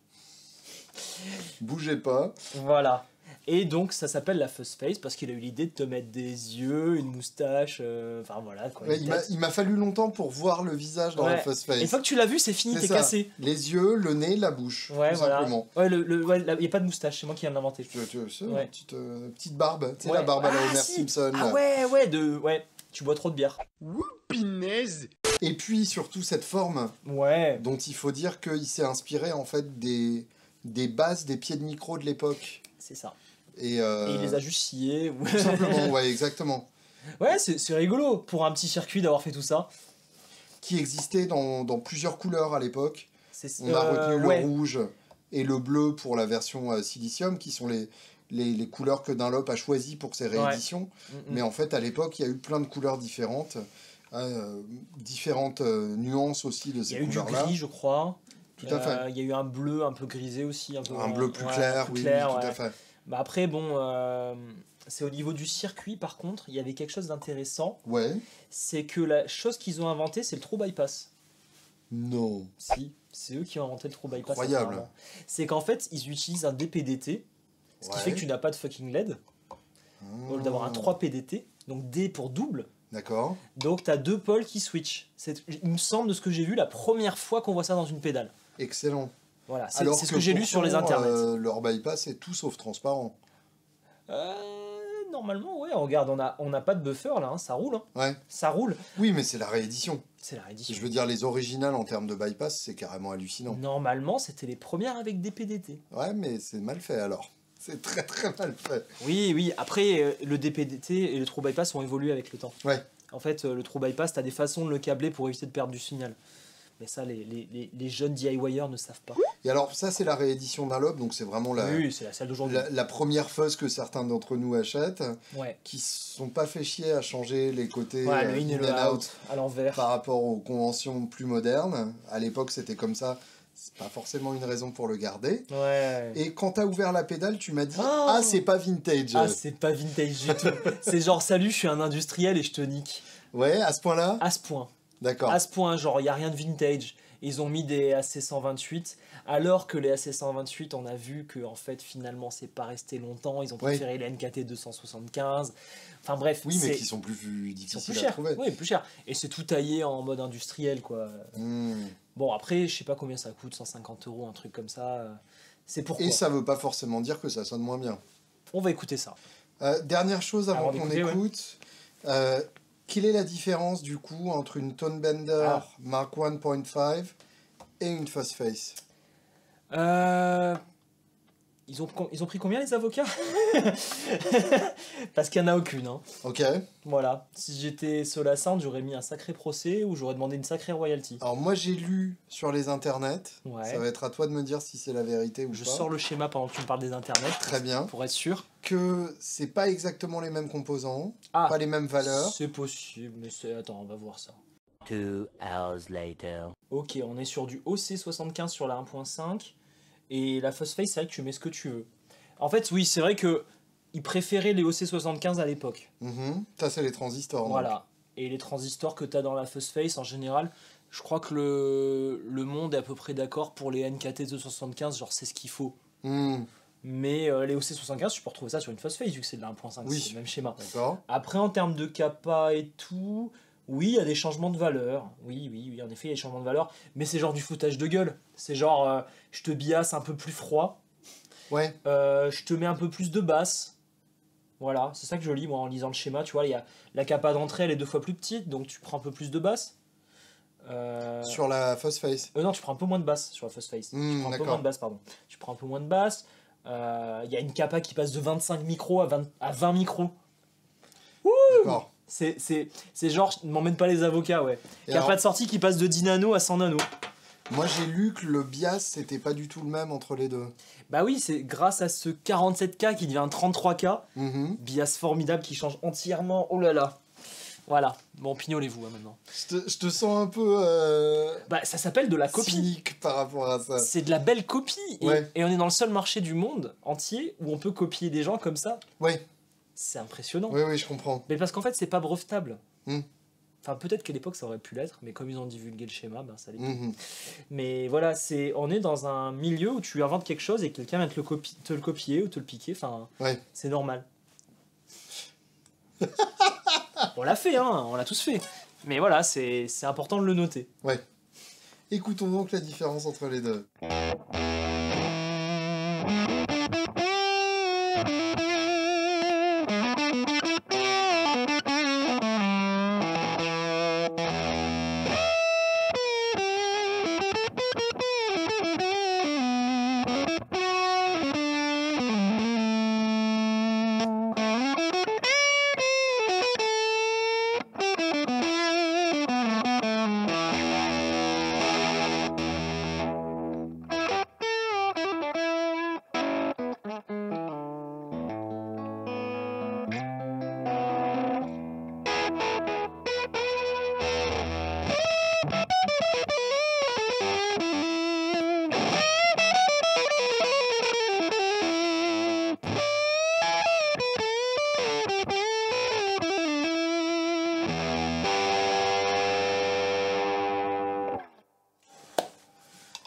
Bougez pas. Voilà. Et donc ça s'appelle la Fuss Face parce qu'il a eu l'idée de te mettre des yeux, une moustache, enfin voilà quoi. Ouais, une il m'a- tête. il m'a fallu longtemps pour voir le visage dans la Ouais. Fuss Et Face. une fois que tu l'as vu, c'est fini, C'est t'es ça. cassé. Les yeux, le nez, la bouche. Ouais, tout voilà. simplement. Ouais, il n'y a pas de moustache, c'est moi qui viens de l'inventer. Tu sais, Ouais. petite barbe. Tu sais, Ouais. la barbe à la Ah, Homer si. Simpson. Ah là. ouais, tu bois trop de bière. Pinaise. Et puis, surtout, cette forme Ouais. dont il faut dire qu'il s'est inspiré, en fait, des bases des pieds de micro de l'époque. C'est ça. Et, Et il les a juste sciés. Tout simplement, ouais, exactement. Ouais, c'est rigolo pour un petit circuit d'avoir fait tout ça. Qui existait dans plusieurs couleurs à l'époque. C'est- On a retenu ouais. le rouge et le bleu pour la version silicium, qui sont les couleurs que Dunlop a choisies pour ses rééditions. Mm, mm. Mais en fait, à l'époque, il y a eu plein de couleurs différentes. Différentes nuances aussi de Il y ces a eu du couleurs-là. gris, je crois. Tout à fait. Il y a eu un bleu un peu grisé aussi. Un bleu plus ouais, clair, plus oui, clair, oui, tout ouais. à fait. Bah après, bon, c'est au niveau du circuit, par contre, il y avait quelque chose d'intéressant. Ouais. C'est que la chose qu'ils ont inventée, c'est le true bypass. Non. Si, c'est eux qui ont inventé le true bypass. Incroyable. apparemment. C'est qu'en fait, ils utilisent un DPDT, ce qui Ouais. fait que tu n'as pas de fucking LED, au lieu d'avoir un Ah. 3PDT, donc D pour double. D'accord. Donc tu as deux pôles qui switchent. Il me semble, de ce que j'ai vu, la première fois qu'on voit ça dans une pédale. Excellent. Voilà, c'est Alors c'est ce que que j'ai lu sur les pourtant, internets. leur bypass est tout sauf transparent. Normalement, ouais, regarde, on n'a pas de buffer là, hein, ça roule. Hein. Ouais. Ça roule. Oui, mais c'est la réédition. C'est la réédition. Je veux dire, les originales en termes de bypass, c'est carrément hallucinant. Normalement, c'était les premières avec des PDT. Ouais, mais c'est mal fait alors. C'est très très mal fait. Oui, oui, après, le DPDT et le true bypass ont évolué avec le temps. Ouais. En fait, le true bypass, tu as des façons de le câbler pour éviter de perdre du signal. Mais ça, les jeunes DIYers ne savent pas. Et alors, ça, c'est la réédition Dunlop, donc c'est vraiment Oui, c'est la salle d'aujourd'hui. la première fuzz que certains d'entre nous achètent, Ouais. qui se sont pas fait chier à changer les côtés Ouais, le in et le and out à l'envers. par rapport aux conventions plus modernes. À l'époque, c'était comme ça. C'est pas forcément une raison pour le garder. Ouais. Et quand t'as ouvert la pédale, tu m'as dit Oh ah, c'est pas vintage. Ah, c'est pas vintage du tout. C'est genre, salut, je suis un industriel et je te nique. Ouais, à ce point-là. À ce point. D'accord. À ce point, genre, il n'y a rien de vintage. Ils ont mis des AC128, alors que les AC128, on a vu que, en fait, finalement, c'est pas resté longtemps. Ils ont préféré les NKT 275. Enfin bref, Oui, mais c'est- qui sont plus ils sont difficiles plus à chers. trouver. Oui, plus chers. Et c'est tout taillé en mode industriel, quoi. Hmm. Bon, après, je sais pas combien ça coûte, 150 €, un truc comme ça. C'est pourquoi. Et ça veut pas forcément dire que ça sonne moins bien. On va écouter ça. Dernière chose avant Avant qu'on d'écouter, ouais. écoute. Quelle est la différence du coup entre une Tone Bender Ah. Mark 1.5 et une Fuss Face? Ils ont pris combien les avocats? Parce qu'il n'y en a aucune. Hein. Ok. Voilà. Si j'étais Sola Sound, j'aurais mis un sacré procès ou j'aurais demandé une sacrée royalty. Alors moi j'ai lu sur les internets. Ouais. Ça va être à toi de me dire si c'est la vérité ou Je pas. sors le schéma pendant que tu me parles des internets. Très bien. Pour être sûr. Que c'est pas exactement les mêmes composants, Ah, pas les mêmes valeurs. c'est possible, mais c'est... Attends, on va voir ça. 2 hours later. Ok, on est sur du OC75 sur la 1.5. Et la Fuss Face, c'est vrai que tu mets ce que tu veux. En fait, oui, c'est vrai que ils préféraient les OC75 à l'époque. Mhm. Ça c'est les transistors. donc. Voilà. Et les transistors que tu as dans la Fuss Face, en général, je crois que le monde est à peu près d'accord pour les NKT 275, genre c'est ce qu'il faut. Hmm. Mais les OC75, tu peux retrouver ça sur une Fuss Face, vu que c'est de la 1.5, Oui. c'est le même schéma. D'accord. Après, en termes de kappa et tout, oui, il y a des changements de valeur. Oui, en effet, il y a des changements de valeur. Mais c'est genre du foutage de gueule. C'est genre, je te biasse un peu plus froid. Ouais. Je te mets un peu plus de basse. Voilà, c'est ça que je lis moi en lisant le schéma. Tu vois, il y a la kappa d'entrée, elle est 2 fois plus petite, donc tu prends un peu plus de basse. Sur la Fuss Face. Non, tu prends un peu moins de basse sur la Fuss Face. Tu prends un peu d'accord. moins de basse, pardon. Tu prends un peu moins de basse. Il y a une capa qui passe de 25 micros à 20 micros. D'accord. C'est genre, ne m'emmène pas les avocats, ouais. Et Capa alors- de sortie qui passe de 10 nano à 100 nano. Moi, j'ai lu que le bias, c'était pas du tout le même entre les deux. Bah oui, c'est grâce à ce 47K qui devient un 33K. Mhm. Bias formidable qui change entièrement. Oh là là. Voilà. Bon, pignolez-vous hein, maintenant. Je te sens un peu Bah, ça s'appelle de la copie. cynique par rapport à ça. C'est de la belle copie. Ouais. Et on est dans le seul marché du monde entier où on peut copier des gens comme ça. Ouais, C'est impressionnant. oui, je comprends. Mais parce qu'en fait, c'est pas brevetable. Hmm. Enfin, peut-être qu'à l'époque, ça aurait pu l'être, mais comme ils ont divulgué le schéma, ben, ça l'est. Mhm. Mais voilà, on est dans un milieu où tu inventes quelque chose et quelqu'un vient te le copier ou te le piquer. Enfin, Ouais. c'est normal. On l'a fait, hein, on l'a tous fait. Mais voilà, c'est important de le noter. Ouais. Écoutons donc la différence entre les deux.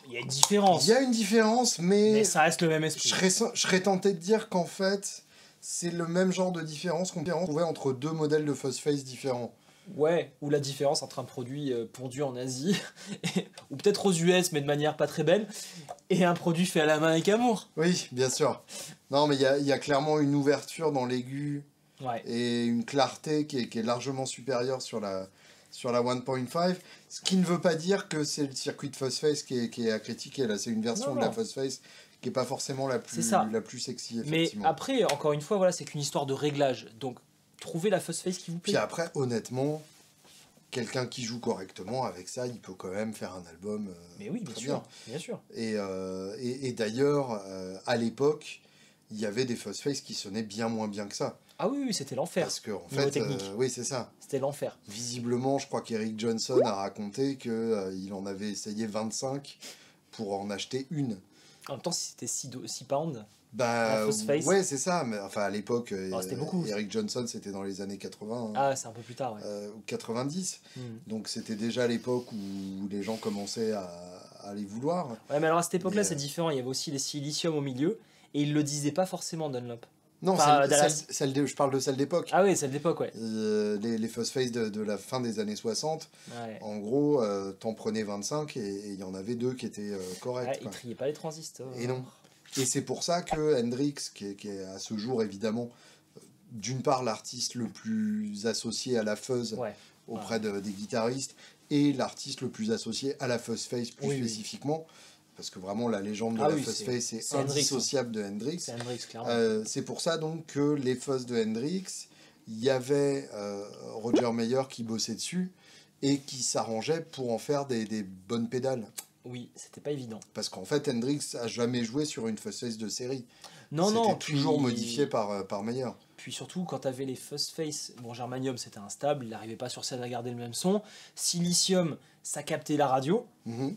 Il y a une différence. Il y a une différence, Mais ça reste le même esprit. je serais tenté de dire qu'en fait, c'est le même genre de différence qu'on trouvait entre deux modèles de Fuzzface différents. Ouais, ou la différence entre un produit pondu en Asie, ou peut-être aux US, mais de manière pas très belle, et un produit fait à la main avec amour. Oui, bien sûr. Non, mais il y a clairement une ouverture dans l'aigu Ouais. et une clarté qui est largement supérieure sur la 1.5, ce qui ne veut pas dire que c'est le circuit de Fuzzface qui est à critiquer. Là, c'est une version Non, de la non. Fuzzface qui n'est pas forcément la C'est ça. plus sexy, Mais effectivement. après, encore une fois, voilà, c'est qu'une histoire de réglage. Donc, trouvez la Fuzzface qui vous plaît. Puis après, honnêtement, quelqu'un qui joue correctement avec ça, il peut quand même faire un album Mais oui, bien très sûr, bien sûr. Et d'ailleurs, à l'époque, il y avait des Fuzzface qui sonnaient bien moins bien que ça. Ah oui, oui, c'était l'enfer. Parce que, en Niveau fait, technique. oui, c'est ça. C'était l'enfer. Visiblement, je crois qu'Eric Johnson a raconté qu'il en avait essayé 25 pour en acheter une. En même temps, si c'était 6 pounds, Bah, La Fuzzface. ouais, c'est ça. Mais enfin, à l'époque, c'était beaucoup. Eric Johnson, c'était dans les années 80 hein, ah, c'est un peu plus tard, ouais. ou 90. Hmm. Donc, c'était déjà l'époque où les gens commençaient à les vouloir. Ouais, mais alors à cette époque-là, Mais, c'est différent. Il y avait aussi les silicium au milieu, et ils le disaient pas forcément, Dunlop. Non, Enfin, Dallas. je parle de celle d'époque. Ah oui, celle d'époque, ouais. Les Fuzzface de la fin des années 60, Ouais. en gros, t'en prenais 25 et il y en avait deux qui étaient corrects. Ouais, ils quoi. triaient pas les transistors. Et non. Et c'est pour ça que Hendrix, qui est à ce jour évidemment, d'une part l'artiste le plus associé à la fuzz Ouais. auprès des guitaristes, et l'artiste le plus associé à la Fuzzface plus Oui, oui. spécifiquement, parce que vraiment la légende de Ah la oui, Fuzzface c'est est Hendrix, indissociable de Hendrix. C'est Hendrix, clairement. C'est pour ça donc que les fuzz de Hendrix, il y avait Roger Mayer qui bossait dessus et qui s'arrangeait pour en faire des bonnes pédales. Oui, c'était pas évident. Parce qu'en fait, Hendrix a jamais joué sur une Fuzzface de série. Non, non, C'était toujours puis- modifié par Mayer. Puis surtout, quand t'avais les Fuzzface, bon, Germanium c'était instable, il n'arrivait pas sur scène à garder le même son. Silicium, ça captait la radio. Mhm.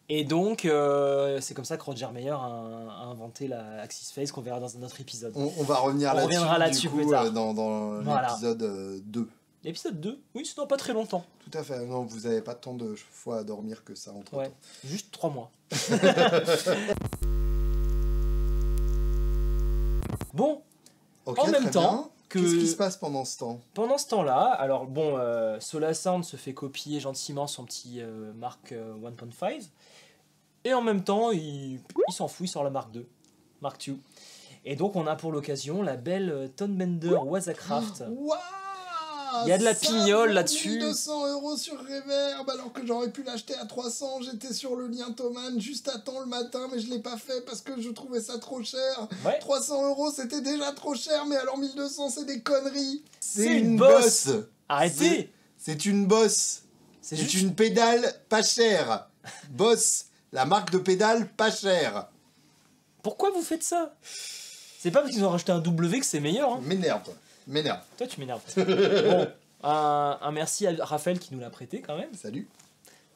Et donc, c'est comme ça que Roger Mayer a inventé la Axis Phase qu'on verra dans un autre épisode. On va revenir On reviendra là-dessus là-dessus du coup, plus tard. dans Voilà. l'épisode 2. L'épisode 2, oui, c'est dans pas très longtemps. Tout à fait. Non, vous n'avez pas tant de fois à dormir que ça entre Ouais, juste 3 mois. Bon, Ok, En même très temps bien. que- Qu'est-ce qui se passe pendant ce temps? pendant ce temps-là, alors bon, Solar Sound se fait copier gentiment son petit Mark 1.5. Et en même temps, il s'en fout, il sort la Mark 2. Mark 2. Et donc, on a pour l'occasion la belle Tonebender Wazacraft. Waouh! Il y a de la ça pignole vaut là-dessus. 1200 € sur Reverb, alors que j'aurais pu l'acheter à 300. J'étais sur le lien Thomann juste à temps le matin, mais je l'ai pas fait parce que je trouvais ça trop cher. Ouais. 300 € c'était déjà trop cher, mais alors 1200 c'est des conneries. C'est une bosse. Arrêtez. C'est une bosse. C'est C'est juste... une pédale pas chère. Boss, la marque de pédale pas chère. Pourquoi vous faites ça? C'est pas parce qu'ils ont rajouté un W que c'est meilleur. Hein. M'énerve, toi. M'énerve. Toi, tu m'énerves. Bon, un merci à Raphaël qui nous l'a prêté quand même. Salut.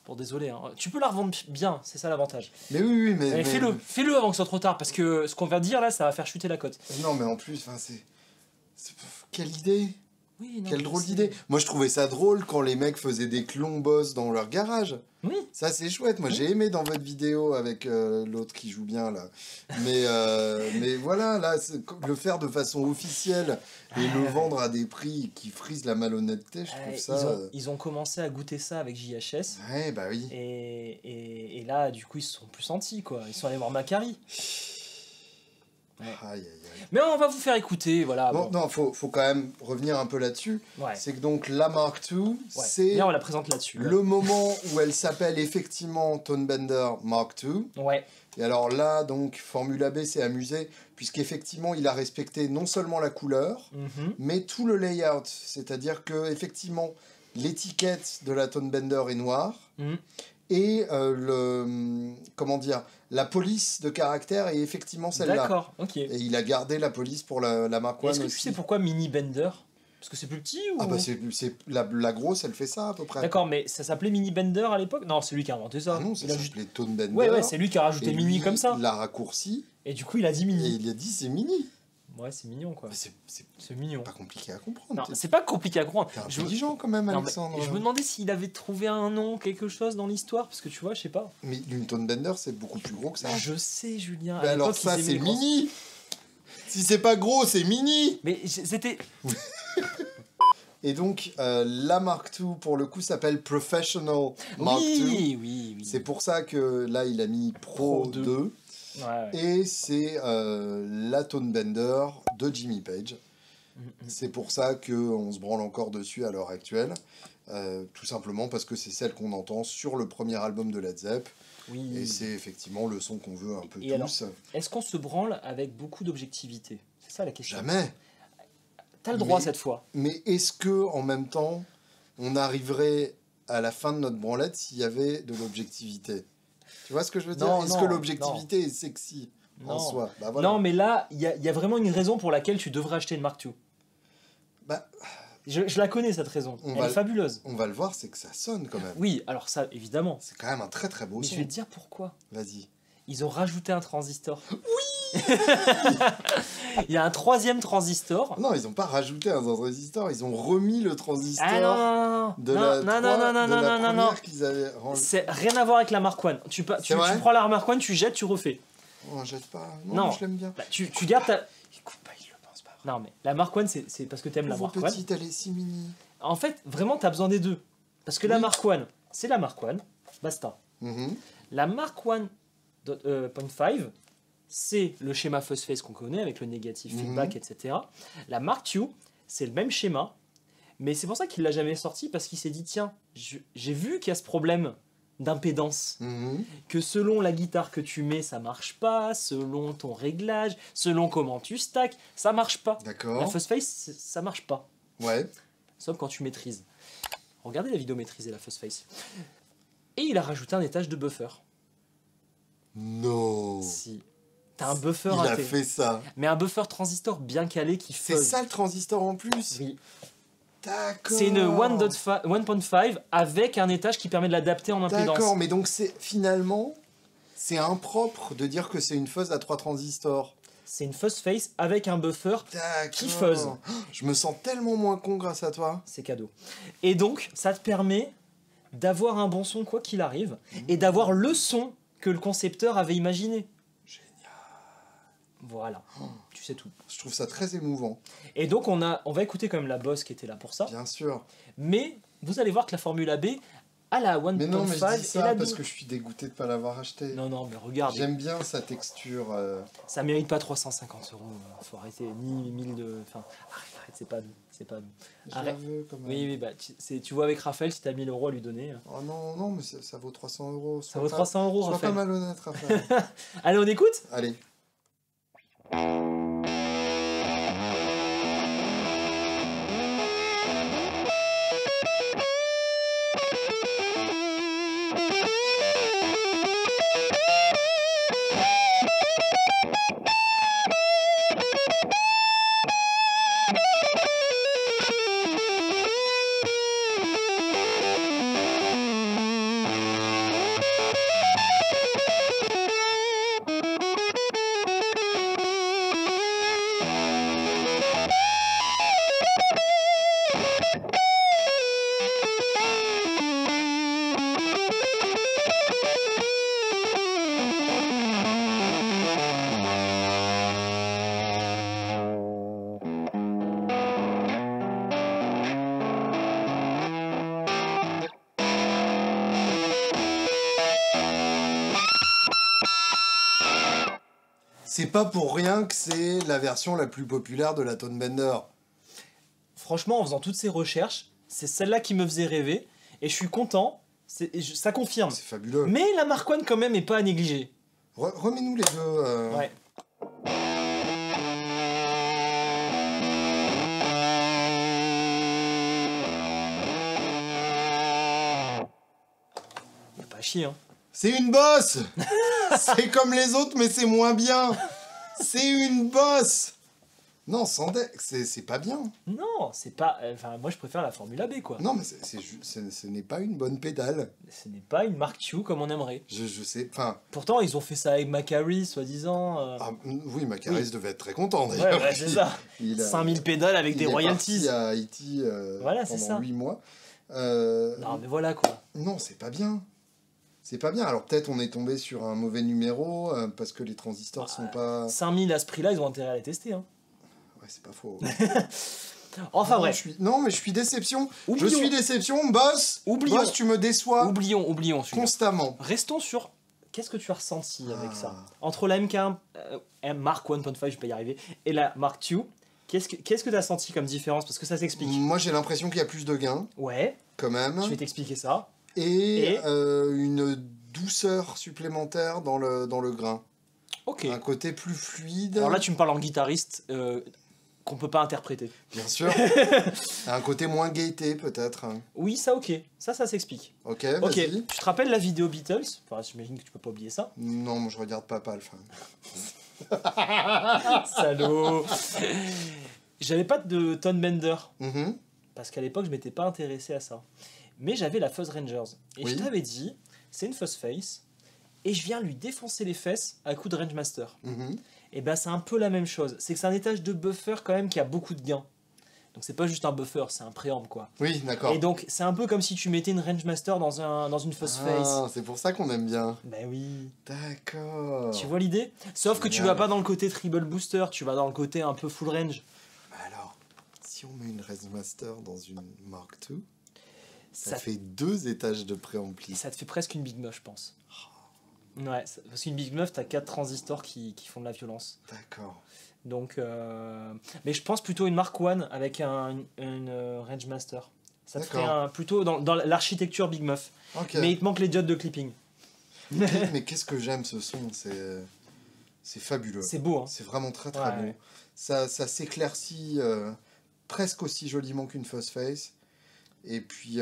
Bon, désolé. Hein. Tu peux la revendre bien, c'est ça l'avantage. Mais oui, mais... Mais fais-le avant que ce soit trop tard, parce que ce qu'on va dire là, ça va faire chuter la cote. Non, mais en plus, enfin, quelle idée. Oui, non, Quelle je drôle sais. d'idée. Moi, je trouvais ça drôle quand les mecs faisaient des clones boss dans leur garage. Oui. Ça, c'est chouette. Moi, j'ai aimé dans votre vidéo avec l'autre qui joue bien, là. Mais voilà, là, le faire de façon officielle et le vendre à des prix qui frisent la malhonnêteté, je trouve ça... Ils ont commencé à goûter ça avec JHS. Ouais, bah oui. Et là, du coup, ils se sont plus sentis, quoi. Ils sont allés voir Macari. Ouais. Aïe, aïe, aïe. Mais on va vous faire écouter, voilà. Bon, Bon. non, faut quand même revenir un peu là-dessus. Ouais. C'est que donc, la Mark II, Ouais. c'est Viens, on la présente là-dessus. le moment où elle s'appelle effectivement Tonebender Mark II. Ouais. Et alors là, donc, Formula B s'est amusé, puisqu'effectivement, il a respecté non seulement la couleur, Mhm. mais tout le layout. C'est-à-dire que effectivement, l'étiquette de la Tonebender est noire, Mhm. et comment dire, la police de caractère est effectivement celle-là. D'accord, ok. Et il a gardé la police pour la Mark I Est-ce que tu aussi. sais pourquoi Mini Bender? Parce que c'est plus petit ou... Ah bah c'est la grosse, elle fait ça à peu près. D'accord, mais ça s'appelait Mini Bender à l'époque? Non, c'est lui qui a inventé ça. Ah non, ça Il a juste... s'appelait Tonebender. Ouais, c'est lui qui a rajouté et Mini lui, comme ça. Il l'a raccourci Et du coup, il a dit et Mini. il a dit c'est mini. Ouais, c'est mignon, quoi. Mais c'est C'est mignon. pas compliqué à comprendre. Non, c'est pas compliqué à comprendre. T'es Je... intelligent quand même, Non, mais Alexandre. je me demandais s'il avait trouvé un nom, quelque chose dans l'histoire, parce que tu vois, je sais pas. Mais une Tonebender, c'est beaucoup plus gros que ça. Je sais, Julien. à Mais alors l'époque, ils ça, aimaient c'est les grosses- mini. Si c'est pas gros, c'est mini. Mais c'était... Et donc, la Mark II, pour le coup, s'appelle Professional Mark II. Oui. C'est pour ça que là, il a mis Pro, Pro 2. 2. Ouais. Et c'est la Tonebender de Jimmy Page. C'est pour ça qu'on se branle encore dessus à l'heure actuelle. Tout simplement parce que c'est celle qu'on entend sur le premier album de Led Zepp. Oui. Et c'est effectivement le son qu'on veut un peu Et alors, tous. est-ce qu'on se branle avec beaucoup d'objectivité? C'est ça la question. Jamais. T'as le droit Mais- cette fois. Mais est-ce que en même temps, on arriverait à la fin de notre branlette s'il y avait de l'objectivité? Tu vois ce que je veux dire? Non, Est-ce non, que l'objectivité est sexy en Non. soi? Bah, voilà. Non, mais là, il y a vraiment une raison pour laquelle tu devrais acheter une Mark II. Bah, Je la connais, cette raison. On Elle va est le- fabuleuse. on va le voir, c'est que ça sonne quand même. Oui, alors ça, évidemment. C'est quand même un très très beau Mais son. je vais te dire pourquoi. Vas-y. Ils ont rajouté un transistor. Oui. Il y a un troisième transistor. Non, ils n'ont pas rajouté un transistor, ils ont remis le transistor Ah non, de non, la, non, 3, non, non, non, de la non, non, non. première qu'ils avaient rangée. C'est rien à voir avec la Mark I. Tu vrai prends la Mark I, tu jettes, tu refais. Oh, jette pas. Non, Non. mais je l'aime bien. Bah, tu gardes ta... Écoute pas, il le pense pas. Non, mais la Mark I, c'est parce que t'aimes la Pauvre Mark I. petite, elle est si mini. En fait, vraiment, t'as besoin des deux. Parce que la Oui. Mark I, c'est la Mark I. Basta. Mhm. La Mark I.5, c'est le schéma Fuzzface qu'on connaît avec le négatif, Mhm. feedback, etc. La Mark II, c'est le même schéma, mais c'est pour ça qu'il l'a jamais sorti, parce qu'il s'est dit, tiens, j'ai vu qu'il y a ce problème d'impédance, Mhm. que selon la guitare que tu mets, ça marche pas, selon ton réglage, selon comment tu stacks, ça marche pas. La D'accord. Fuzzface, ça marche pas, Ouais. sauf quand tu maîtrises. Regardez la vidéo maîtrisée, la Fuzzface. Et il a rajouté un étage de buffer. Non. Si. T'as un buffer Il a intégré. fait ça. Mais un buffer transistor bien calé qui C'est fuzz. ça le transistor en plus. Oui. D'accord. C'est une 1.5 avec un étage qui permet de l'adapter en impédance. D'accord, mais donc c'est finalement c'est impropre de dire que c'est une fuzz à 3 transistors. C'est une fuzz face avec un buffer, D'accord. Qui fuzz. Je me sens tellement moins con grâce à toi. c'est cadeau. Et donc, ça te permet d'avoir un bon son quoi qu'il arrive et d'avoir le son que le concepteur avait imaginé. Génial. Voilà, tu sais tout. Je trouve ça très émouvant. Et donc, on va écouter quand même la boss qui était là pour ça. Bien sûr. Mais vous allez voir que la Formule AB Ah, la Mais non, mais je 1.5 dis et ça la parce 12. que je suis dégoûté de pas l'avoir acheté. Non, non, mais regarde, J'aime bien sa texture. ça mérite pas 350 euros. Faut arrêter, ni 1000 de. Enfin, arrête, c'est pas nous. C'est pas nous. Je la Arrête. veux quand même. Oui, oui, bah, tu vois avec Raphaël, si t'as 1000 euros à lui donner. Oh non, non, mais ça vaut 300 euros. Ça vaut 300 euros, Sois pas Raphaël. malhonnête, Raphaël. Allez, on écoute? Allez. C'est pas pour rien que c'est la version la plus populaire de la Tone Bender. Franchement, en faisant toutes ces recherches, c'est celle-là qui me faisait rêver. Et je suis content. Ça confirme. C'est fabuleux. Mais la Mark One, quand même, est pas à négliger. Remets-nous les deux. Ouais. Y a pas à chier, hein. C'est une bosse. C'est comme les autres, mais c'est moins bien. C'est une bosse. Non, sans deck, c'est pas bien. Non, c'est pas. Enfin, moi, je préfère la Formule AB, quoi. Non, mais ce n'est pas une bonne pédale. Ce n'est pas une Mark II comme on aimerait. Je sais, enfin... Pourtant, ils ont fait ça avec Macari, soi-disant. oui, Macaris Oui. devait être très content, Ouais, d'ailleurs. ouais, c'est ça. Il a- 5000 pédales avec des il est royalties. parti à Haïti Voilà, c'est ça. pendant 8 mois. Non, mais voilà, quoi. Non, c'est pas bien. C'est pas bien. Alors peut-être on est tombé sur un mauvais numéro parce que les transistors sont pas... 5000 à ce prix-là, ils ont intérêt à les tester, hein. Ouais, c'est pas faux. Enfin, Non, bref. Non, mais je suis déception. Oublions. Je suis déception, boss. Oublions. Boss, tu me déçois Oublions celui-là. constamment. Restons sur. Qu'est-ce que tu as ressenti avec Ah. ça? Entre la MK1, Mark 1.5, je vais pas y arriver, et la Mark II, qu'est-ce que tu as senti comme différence? Parce que ça s'explique. Moi, j'ai l'impression qu'il y a plus de gains, Ouais, quand même. je vais t'expliquer ça. Et, Et une douceur supplémentaire dans le grain. Ok. Un côté plus fluide. Alors là, tu me parles en guitariste qu'on peut pas interpréter. Bien sûr. Un côté moins gaieté, peut-être. Oui, ça, ok. Ça s'explique. Ok, Ok. vas-y. Tu te rappelles la vidéo Beatles? Enfin, j'imagine que tu peux pas oublier ça. Non, moi, je regarde pas Palf. Salaud. J'avais pas de Tone Bender. Mhm. Parce qu'à l'époque, je m'étais pas intéressé à ça. Mais j'avais la Fuzz Rangers. Et Oui. je t'avais dit, c'est une Fuzz Face. Et je viens lui défoncer les fesses à coup de Range Master. Mhm. Et ben c'est un peu la même chose. C'est que c'est un étage de buffer quand même qui a beaucoup de gains. Donc c'est pas juste un buffer, c'est un préamp quoi. Oui, d'accord. Et donc c'est un peu comme si tu mettais une Range Master dans une Fuzz Face. Ah, c'est pour ça qu'on aime bien. Ben oui. D'accord. Tu vois l'idée? Sauf que tu Génial. vas pas dans le côté treble booster, tu vas dans le côté un peu full range. Alors, si on met une Res Master dans une Mark II, ça Ça, fait 2 étages de et préampli. ça te fait presque une Big Muff, je pense. Ouais, parce qu'une Big Muff, t'as 4 transistors qui font de la violence. D'accord. Donc, mais je pense plutôt une Mark One avec une Range Master. Ça te ferait D'accord. plutôt dans l'architecture Big Muff. Ok. Mais il te manque les diodes de clipping. Mais qu'est-ce que j'aime ce son, c'est fabuleux. C'est beau, hein. C'est vraiment très très Ouais, beau. ouais. Ça s'éclaircit presque aussi joliment qu'une Fuzz Face. Et puis...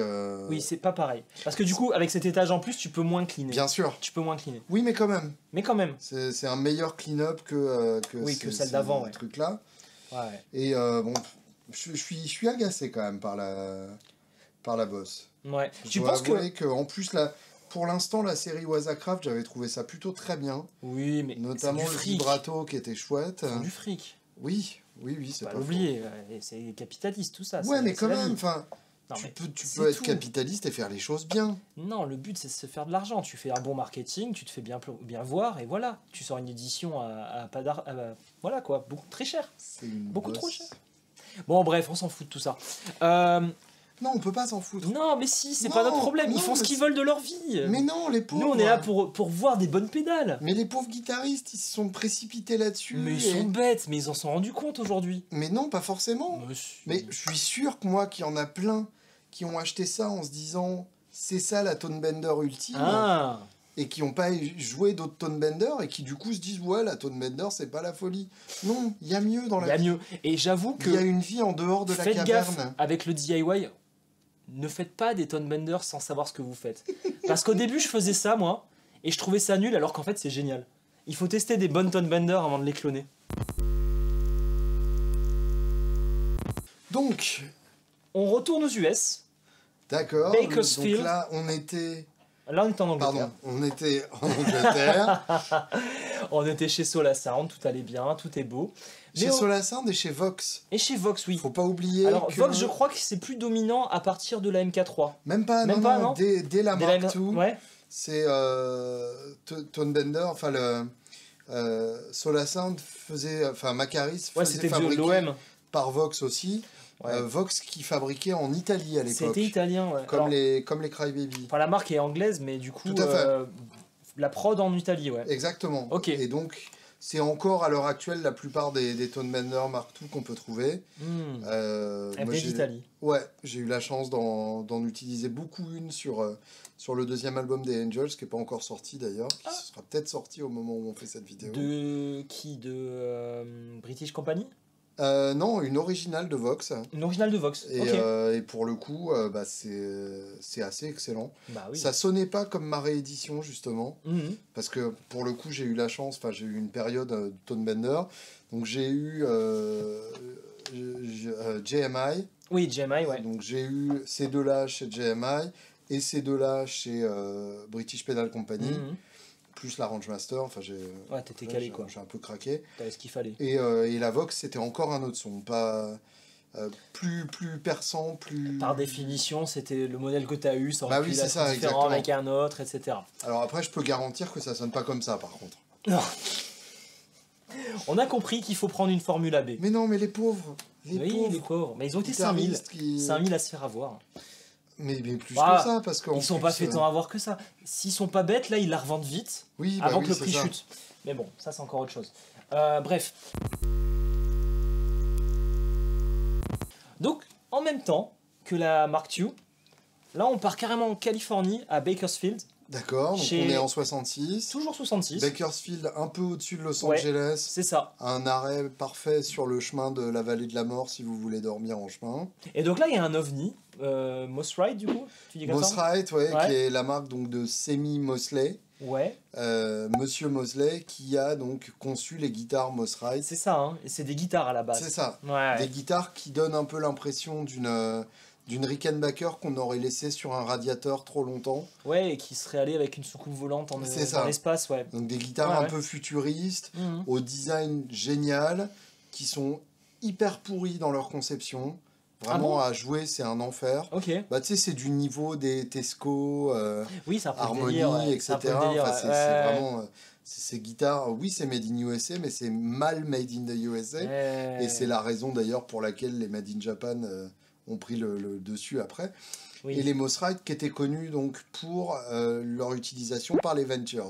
Oui, c'est pas pareil. Parce que du coup, avec cet étage en plus, tu peux moins cleaner. bien sûr. Tu peux moins cleaner. Oui, mais quand même. Mais quand même. C'est un meilleur clean-up que Oui, que celle d'avant, ouais. truc-là. Ouais. Et bon, je suis agacé quand même par la bosse. Ouais. Je Tu dois penses que. avouer que en plus, pour l'instant, la série Wazacraft, j'avais trouvé ça plutôt très bien. Oui, mais Notamment c'est le du fric. vibrato qui était chouette. C'est du fric. Oui, c'est Faut pas pas l'oublier. Et c'est capitaliste tout ça. faux. Ouais, c'est- mais c'est quand la même, vie. enfin, Non, tu mais peux c'est être tout. capitaliste et faire les choses bien. Non, le but c'est de se faire de l'argent. Tu fais un bon marketing, tu te fais bien voir et voilà. Tu sors une édition à pas d'argent. Voilà quoi, beaucoup très cher. C'est une Beaucoup bosse. trop cher. Bon, bref, on s'en fout de tout ça. Non, on peut pas s'en foutre. Non, mais si, c'est Non, pas notre problème. Ils non, font ce mais qu'ils veulent de leur vie. Mais non, les pauvres. Nous, on est là pour voir des bonnes pédales. Mais les pauvres guitaristes, ils se sont précipités là-dessus. Mais ils et- sont bêtes, mais ils en sont rendus compte aujourd'hui. Mais non, pas forcément. Mais je suis sûr que moi, qu'il y en a plein qui ont acheté ça en se disant c'est ça la Tone Bender ultime. Ah, Et qui n'ont pas joué d'autres Tone Bender et qui du coup se disent ouais, la Tone Bender, c'est pas la folie. Non, il y a mieux dans il y la a vie. mieux. Et j'avoue que Il y a une vie en dehors de la faites gaffe caverne. avec le DIY. Ne faites pas des Tone Benders sans savoir ce que vous faites. Parce qu'au début, je faisais ça, moi, et je trouvais ça nul, alors qu'en fait, c'est génial. Il faut tester des bonnes Tone Benders avant de les cloner. Donc, On retourne aux US. d'accord. Bakersfield. Donc là, on était... Là, on est en Angleterre. Pardon, on était en Angleterre. On était chez Solar Sound, tout allait bien, tout est beau. Chez Mais Solar Sound et chez Vox. Et chez Vox, oui. Faut pas oublier Alors, que... Vox, je crois que c'est plus dominant à partir de la MK3. Même pas, Même non, pas, non, non dès la Dès Mark la- II, Ouais. c'est Tone Bender, enfin Solar Sound faisait, enfin Macaris Ouais, faisait c'était fabriquer l'OM. par Vox aussi. Ouais. Vox qui fabriquait en Italie à l'époque. C'était italien, ouais. Comme, Alors, comme les Crybaby. enfin, la marque est anglaise, mais du coup, Tout à fait. la prod en Italie, ouais. Exactement. Ok. Et donc, c'est encore à l'heure actuelle la plupart des Tone Bender Mark II qu'on peut trouver. Hmm. Moi, FD d'Italie. Ouais, j'ai eu la chance d'en utiliser beaucoup une sur le deuxième album des Angels, qui n'est pas encore sorti d'ailleurs, qui sera peut-être sorti au moment où on fait cette vidéo. De qui? De British Company? Non, une originale de Vox. Une originale de Vox. Et, Ok. et pour le coup, bah, c'est assez excellent. Bah oui. Ça sonnait pas comme ma réédition, justement, Mhm. parce que pour le coup, j'ai eu la chance, enfin, j'ai eu une période de Tone Bender. Donc, j'ai eu JMI. Oui, JMI, ouais. Donc, j'ai eu ces deux-là chez JMI et ces deux-là chez British Pedal Company, Mhm. plus la Range Master. Enfin, Ouais, t'étais calé, quoi. j'ai un peu craqué. T'avais ce qu'il fallait. Et la Vox, c'était encore un autre son, pas plus perçant, plus... Par définition, c'était le modèle que t'as eu, ça aurait Bah pu oui, être c'est ça, différent exactement. avec un autre, etc. Alors après, je peux garantir que ça sonne pas comme ça, par contre. Non. On a compris qu'il faut prendre une Formule AB. Mais non, mais les pauvres, les Oui, pauvres les pauvres. Mais ils ont été 5000. guitaristes qui... 5000 à se faire avoir. Mais plus Ah, que ça, parce que... Ils sont pas fait tant avoir que ça. S'ils sont pas bêtes, là, ils la revendent vite, Oui, bah avant oui, que le c'est prix ça. chute. Mais bon, ça c'est encore autre chose. Bref. Donc, en même temps que la Mark II, là on part carrément en Californie, à Bakersfield, D'accord, donc Chez- on est en 66. toujours 66. Bakersfield, un peu au-dessus de Los Ouais. Angeles. C'est ça. Un arrêt parfait sur le chemin de la vallée de la mort, si vous voulez dormir en chemin. Et donc là, il y a un ovni, Moss Ride du coup, tu dis comme ça? Mossrite, ouais, Ouais. qui est la marque donc, de Semi Mosley. Ouais, Monsieur Mosley, qui a donc conçu les guitares Mossrite. c'est ça, hein. Et c'est des guitares à la base. C'est ça. Ouais. Des guitares qui donnent un peu l'impression d'une Rickenbacker qu'on aurait laissé sur un radiateur trop longtemps. Ouais, et qui serait allé avec une soucoupe volante C'est dans ça. l'espace, ouais. Donc des guitares Ouais, un ouais. peu futuristes, Mhm. au design génial, qui sont hyper pourris dans leur conception. Vraiment, Ah bon à jouer, c'est un enfer. Ok. Bah, tu sais, c'est du niveau des Tesco, Oui, c'est un peu le Harmony, délire, ouais. etc. C'est un peu le délire, Enfin, ouais. c'est Ouais. vraiment... ces guitares, oui, c'est made in USA, mais c'est mal made in the USA. Ouais. Et c'est la raison d'ailleurs pour laquelle les made in Japan ont pris le dessus après. Oui. Et les Mossrite qui étaient connus donc pour leur utilisation par les Ventures.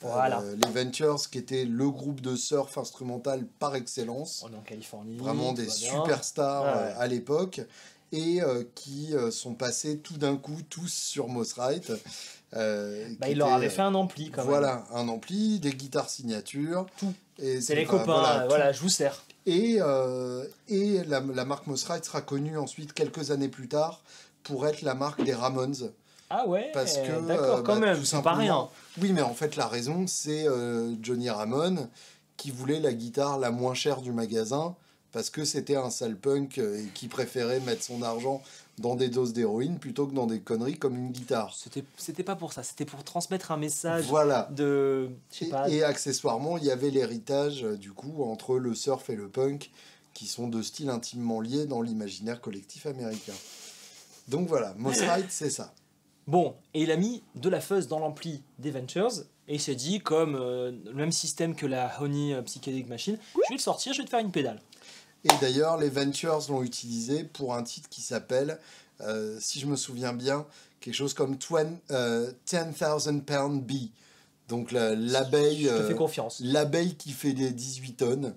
Voilà. Les Ventures qui étaient le groupe de surf instrumental par excellence. On est en Californie. Vraiment tout des va bien. superstars Ouais. à l'époque. Et qui sont passés tout d'un coup tous sur Mossrite. Bah, il leur avait fait un ampli quand même. Voilà, un ampli, des guitares signatures. Tout. Et C'est les enfin, copains, voilà, tout. je vous sers. Et la marque Mossrite sera connue ensuite, quelques années plus tard, pour être la marque des Ramones. Ah ouais, Parce que, d'accord, quand bah, même, tout c'est pas rien. Oui, mais en fait, la raison, c'est Johnny Ramone qui voulait la guitare la moins chère du magasin parce que c'était un sale punk et qui préférait mettre son argent dans des doses d'héroïne plutôt que dans des conneries comme une guitare. C'était pas pour ça, c'était pour transmettre un message Voilà. de. Je sais pas. Et accessoirement, il y avait l'héritage, du coup, entre le surf et le punk, qui sont deux styles intimement liés dans l'imaginaire collectif américain. Donc voilà, Mossrite, c'est ça. Bon, et il a mis de la fuzz dans l'ampli des Ventures, et il s'est dit, comme le même système que la Honey Psychedelic Machine, je vais le sortir, je vais te faire une pédale. Et d'ailleurs, les Ventures l'ont utilisé pour un titre qui s'appelle si je me souviens bien, quelque chose comme 10,000 pound bee. Donc l'abeille, Je te fais confiance. l'abeille qui fait des 18 tonnes,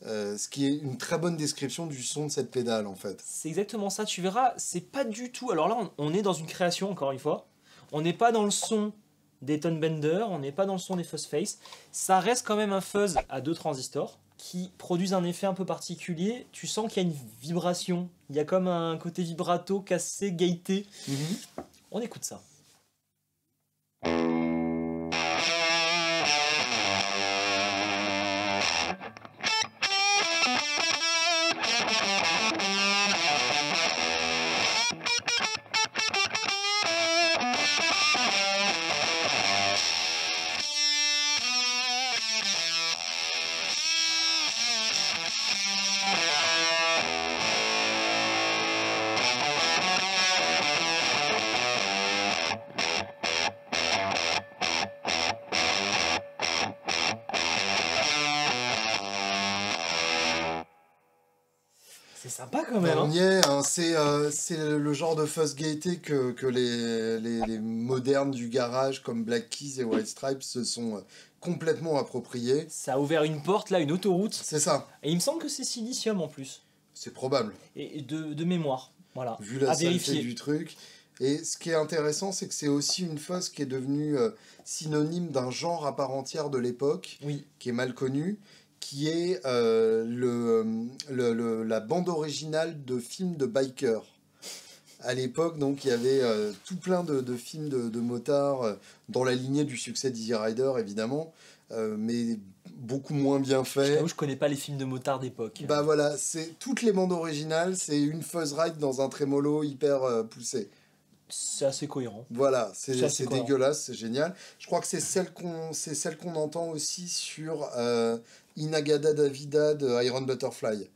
ce qui est une très bonne description du son de cette pédale en fait. C'est exactement ça, tu verras, c'est pas du tout... Alors là, on est dans une création, encore une fois. On n'est pas dans le son des Tone Bender, on n'est pas dans le son des Fuzz Face. Ça reste quand même un fuzz à 2 transistors qui produisent un effet un peu particulier. Tu sens qu'il y a une vibration, il y a comme un côté vibrato, cassé, gaieté. On écoute ça. C'est sympa quand même. On Hein. y est, hein, c'est le genre de fuzz gaieté que les modernes du garage comme Black Keys et White Stripes se sont complètement appropriés. Ça a ouvert une porte là, une autoroute. C'est ça, Et il me semble que c'est silicium en plus. c'est probable, Et de mémoire. Voilà. vu la À saleté vérifier. du truc. Et ce qui est intéressant, c'est que c'est aussi une fuzz qui est devenue synonyme d'un genre à part entière de l'époque, Oui. qui est mal connu, qui est la bande originale de films de bikers. À l'époque, donc, il y avait tout plein de films de motards dans la lignée du succès d'Easy Rider, évidemment, mais beaucoup moins bien Je fait. t'avoue, je connais pas les films de motards d'époque. Bah voilà, c'est toutes les bandes originales, c'est une fuzz ride dans un trémolo hyper poussé. C'est assez cohérent. Voilà, C'est assez c'est cohérent. dégueulasse, c'est génial. Je crois que c'est celle qu'on entend aussi sur Inagada Davida de Iron Butterfly,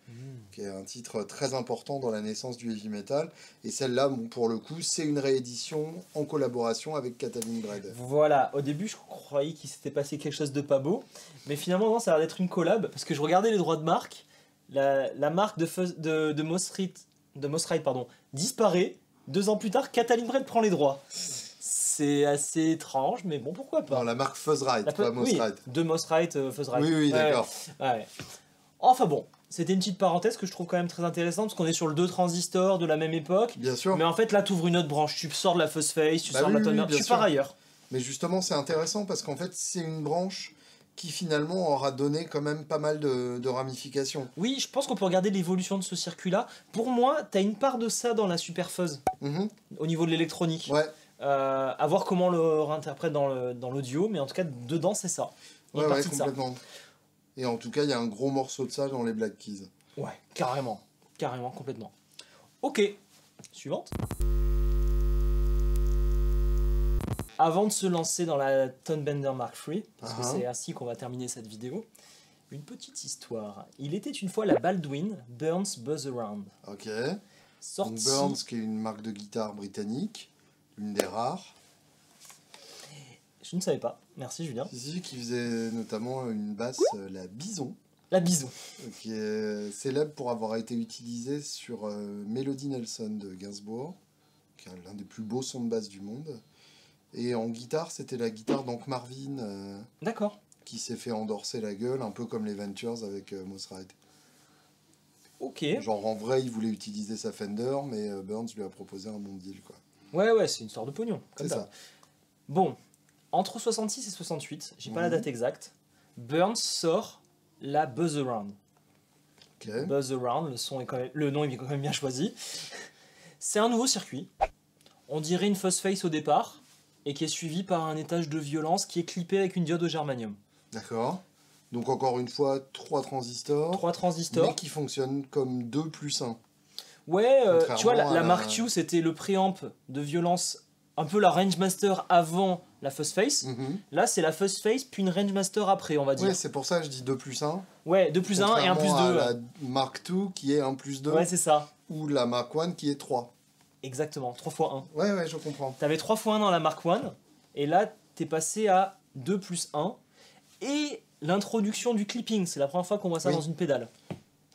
qui est un titre très important dans la naissance du heavy metal. Et celle-là, bon, pour le coup, c'est une réédition en collaboration avec Catalin Bread. Voilà, au début je croyais qu'il s'était passé quelque chose de pas beau, mais finalement non, ça a l'air d'être une collab, parce que je regardais les droits de marque, la marque de Moss Ride, pardon, disparaît, 2 ans plus tard, Catalin Bread prend les droits. C'est assez étrange, mais bon, pourquoi pas. Non, la marque Fuzz Ride, pas Moss oui, Ride. de Moss Ride, Fuzz Ride. Oui, oui, Ouais, d'accord. ouais. Enfin bon, c'était une petite parenthèse que je trouve quand même très intéressante, parce qu'on est sur le 2 transistors de la même époque, Bien sûr. mais en fait là tu ouvres une autre branche, tu sors de la Fuzz Face, tu Bah sors de oui, la Tone oui, Bender, bien tu sûr. pars ailleurs. Mais justement, c'est intéressant parce qu'en fait, c'est une branche qui finalement aura donné quand même pas mal de ramifications. Oui, je pense qu'on peut regarder l'évolution de ce circuit-là. Pour moi, t'as une part de ça dans la Super Fuzz, Mhm. au niveau de l'électronique. Ouais, À voir comment on le réinterprète dans l'audio, mais en tout cas, dedans, c'est ça. Il y a ouais, une ouais, partie de ça. complètement. Et en tout cas, il y a un gros morceau de ça dans les Black Keys. Ouais, carrément. Carrément, complètement. Ok, suivante. Avant de se lancer dans la Tone Bender Mark III, parce que c'est ainsi qu'on va terminer cette vidéo, une petite histoire. Il était une fois la Baldwin Burns Buzz Around. Ok. Donc Sortie... Burns, qui est une marque de guitare britannique, une des rares. Je ne savais pas. Merci Julien. Ici, qui faisait notamment une basse, la Bison, La Bison. qui est célèbre pour avoir été utilisée sur Melody Nelson de Gainsbourg, qui est l'un des plus beaux sons de basse du monde. Et en guitare, c'était la guitare d'Hank Marvin, D'accord. qui s'est fait endorser la gueule, un peu comme les Ventures avec Moss Ride. Ok. Genre en vrai, il voulait utiliser sa Fender, mais Burns lui a proposé un bon deal, quoi. Ouais, c'est une sorte de pognon. Comme C'est ça. ça. Bon, entre 66 et 68, j'ai pas la Mhm. date exacte, Burns sort la Buzz Around. Ok. Buzz Around, le nom est quand même bien choisi. C'est un nouveau circuit. On dirait une Fuzz Face au départ, et qui est suivi par un étage de violence qui est clippé avec une diode au germanium. D'accord. Donc encore une fois, 3 transistors, 3 transistors. mais qui fonctionnent comme 2 plus 1. Ouais, tu vois, Contrairement à la la- Mark II, c'était le préamp de violence, un peu la Rangemaster avant la Fuzz Face. Là, c'est la Fuzz Face, puis une Rangemaster après, on va dire. Ouais, c'est pour ça que je dis 2 plus 1. Ouais, 2 plus 1 et 1 plus 2. Contrairement à la Mark II qui est 1 plus 2, Ouais, c'est ça. ou la Mark I qui est 3. Exactement, 3 x 1. Ouais, je comprends. T'avais 3 x 1 dans la Mark I, et là, t'es passé à 2 plus 1. Et l'introduction du clipping, c'est la première fois qu'on voit ça Oui. dans une pédale.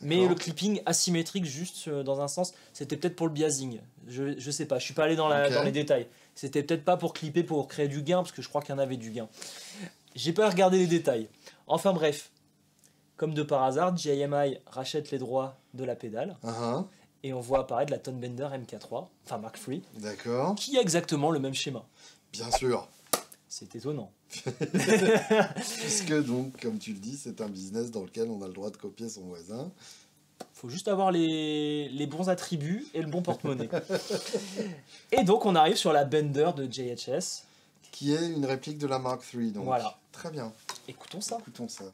Mais D'accord. le clipping asymétrique, juste dans un sens, c'était peut-être pour le biasing. Je sais pas, je suis pas allé dans Ok. les détails. C'était peut-être pas pour clipper, pour créer du gain, parce que je crois qu'il y en avait du gain. J'ai pas regardé les détails. Enfin bref, comme de par hasard, JMI rachète les droits de la pédale Ah, et on voit apparaître la Tonebender MK3, enfin Mark III, d'accord. qui a exactement le même schéma. Bien sûr. C'est étonnant. Puisque donc, comme tu le dis, c'est un business dans lequel on a le droit de copier son voisin. Faut juste avoir les bons attributs et le bon porte-monnaie. Et donc on arrive sur la Bender de JHS. Qui est une réplique de la Mark III. Donc. Voilà. Très bien. Écoutons ça. Écoutons ça.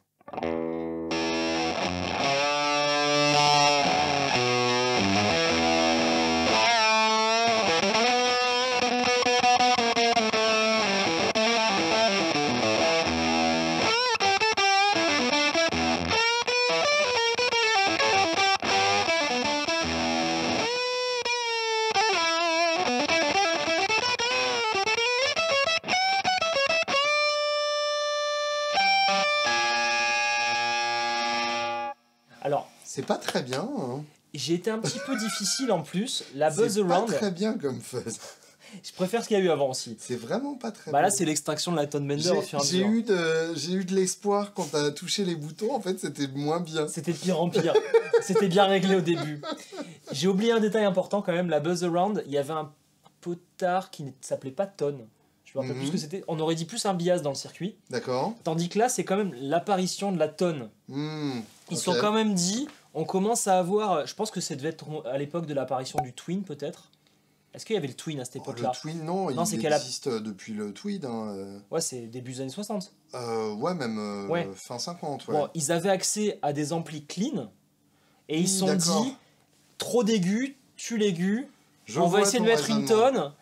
Alors, C'est pas très bien. Hein. j'ai été un petit peu difficile en plus. La Buzz C'est pas Around, très bien comme fuzz. je préfère ce qu'il y a eu avant aussi. C'est vraiment pas très Bah là, bien. c'est l'extraction de la Tonebender au fur et à J'ai mesure. j'ai eu de l'espoir quand t'as touché les boutons. En fait, c'était moins bien. C'était de pire en pire. C'était bien réglé au début. J'ai oublié un détail important quand même. La Buzz Around, il y avait un potard qui ne s'appelait pas Tone. Je me rappelle plus ce que c'était. On aurait dit plus un bias dans le circuit. D'accord. Tandis que là, c'est quand même l'apparition de la tonne. Ils se sont quand même dit, on commence à avoir. Je pense que ça devait être à l'époque de l'apparition du Twin, peut-être. Est-ce qu'il y avait le Twin à cette Oh, époque-là? le Twin, non, Non, c'est il qu'elle a- existe depuis le Tweed. Hein. Ouais, c'est début des années 60. Ouais, même Ouais. fin 50. Ouais. Bon, ils avaient accès à des amplis clean. Et ils se sont D'accord. dit, trop d'aigus, tue l'aigu. Je On va vois essayer de ton mettre une raisonnement. tonne.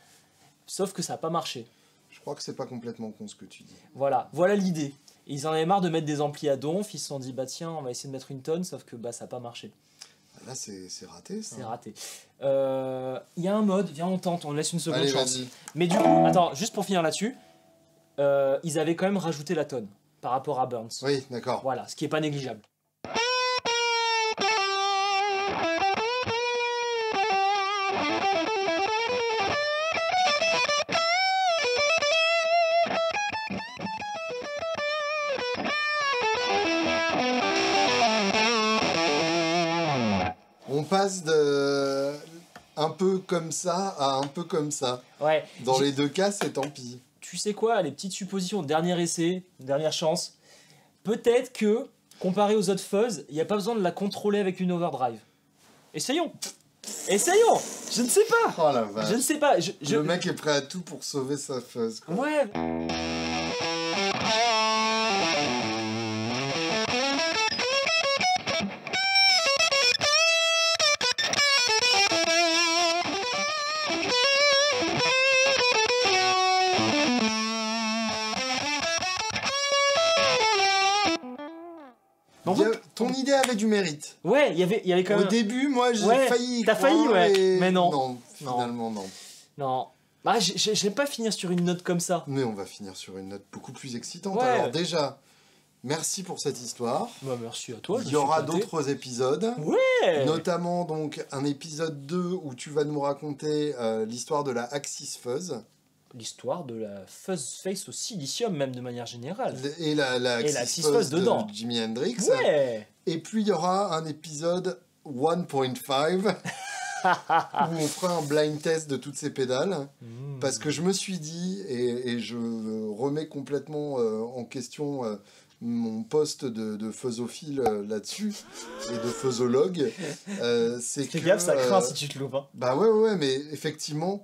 Sauf que ça n'a pas marché. Je crois que c'est pas complètement con ce que tu dis. Voilà l'idée. Et ils en avaient marre de mettre des amplis à donf. Ils se sont dit, bah tiens, on va essayer de mettre une tonne. Sauf que bah, ça n'a pas marché. Là, c'est raté, ça. C'est raté. Il y a un mode, viens on tente, on laisse une seconde Allez, chance. vas-y. Mais du coup, attends, juste pour finir là-dessus, ils avaient quand même rajouté la tonne par rapport à Burns. Oui, d'accord. Voilà, ce qui est pas négligeable. On passe de un peu comme ça à un peu comme ça. Ouais. Dans les deux cas, c'est tant pis. Tu sais quoi, les petites suppositions, dernier essai, dernière chance. Peut-être que, comparé aux autres fuzz, il n'y a pas besoin de la contrôler avec une overdrive. Essayons. Essayons. Je ne sais pas. Oh la vache. Je ne sais pas. Le mec est prêt à tout pour sauver sa fuzz. Quoi. Ouais. Donc, Ton idée avait du mérite. ouais, il y avait quand Au même. début, moi, j'ai Ouais, failli y t'as croire, failli, ouais. et Mais non. Non, finalement, non. Non. Bah, j'aime pas finir sur une note comme ça. Mais on va finir sur une note beaucoup plus excitante. Ouais. Alors déjà, merci pour cette histoire. Bah, merci à toi. Il y aura d'autres épisodes. Ouais. Notamment donc un épisode 2 où tu vas nous raconter l'histoire de la Axis Fuzz L'histoire de la fuzz face au silicium, même de manière générale. et la Et la Axis Axis Fuzz Fuzz de dedans. Jimi Hendrix. Ouais. Et puis il y aura un épisode 1.5 où on fera un blind test de toutes ces pédales. Mmh. Parce que je me suis dit, et je remets complètement en question mon poste de fuzzophile là-dessus, et de fuzzologue, c'est Fais que... gaffe, ça craint si tu te loupes. Hein. Bah ouais, mais effectivement,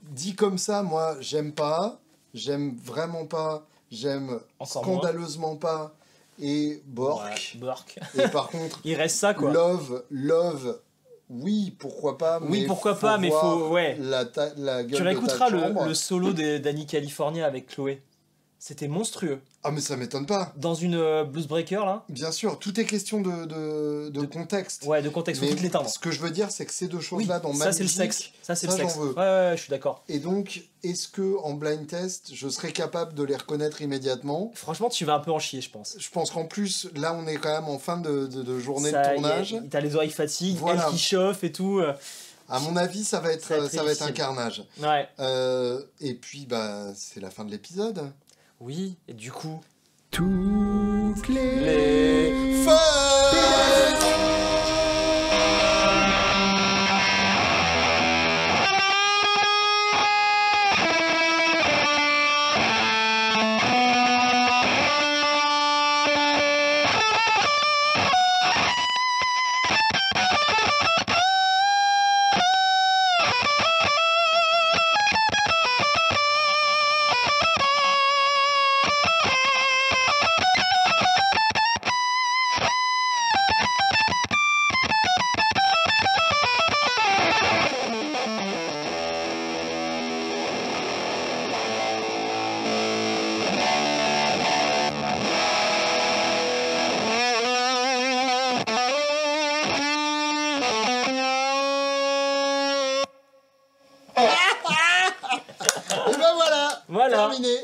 dit comme ça, moi, j'aime pas, j'aime vraiment pas, j'aime Encore moins. scandaleusement pas, et Bork. Ouais, Bork. Et par contre, Il reste ça, quoi. Love, oui, pourquoi pas, Oui, pourquoi pas, mais voir faut- ouais. la gueule Tu de ta réécouteras chambre. le solo d'Annie California avec Chloé. C'était monstrueux. Ah, mais ça m'étonne pas. Dans une Blues Breaker, là. Bien sûr, tout est question de contexte. Ouais, de contexte, faut Mais toutes l'éteindre. ce que je veux dire, c'est que ces deux Oui, choses-là, dans ma ça c'est le musique, sexe. Ça c'est ça, le sexe. j'en veux. Ouais, je suis d'accord. Et donc, est-ce que en blind test, je serais capable de les reconnaître immédiatement? Franchement, tu vas un peu en chier, je pense. Je pense qu'en plus, là, on est quand même en fin de journée Ça, de tournage. T'as les oreilles fatigues, Voilà. elle qui chauffe et tout. À mon avis, ça va être un difficile. carnage. Ouais. Et puis, bah, c'est la fin de l'épisode. Oui, et du coup. Toutes Les. Et ben voilà, Voilà. terminé.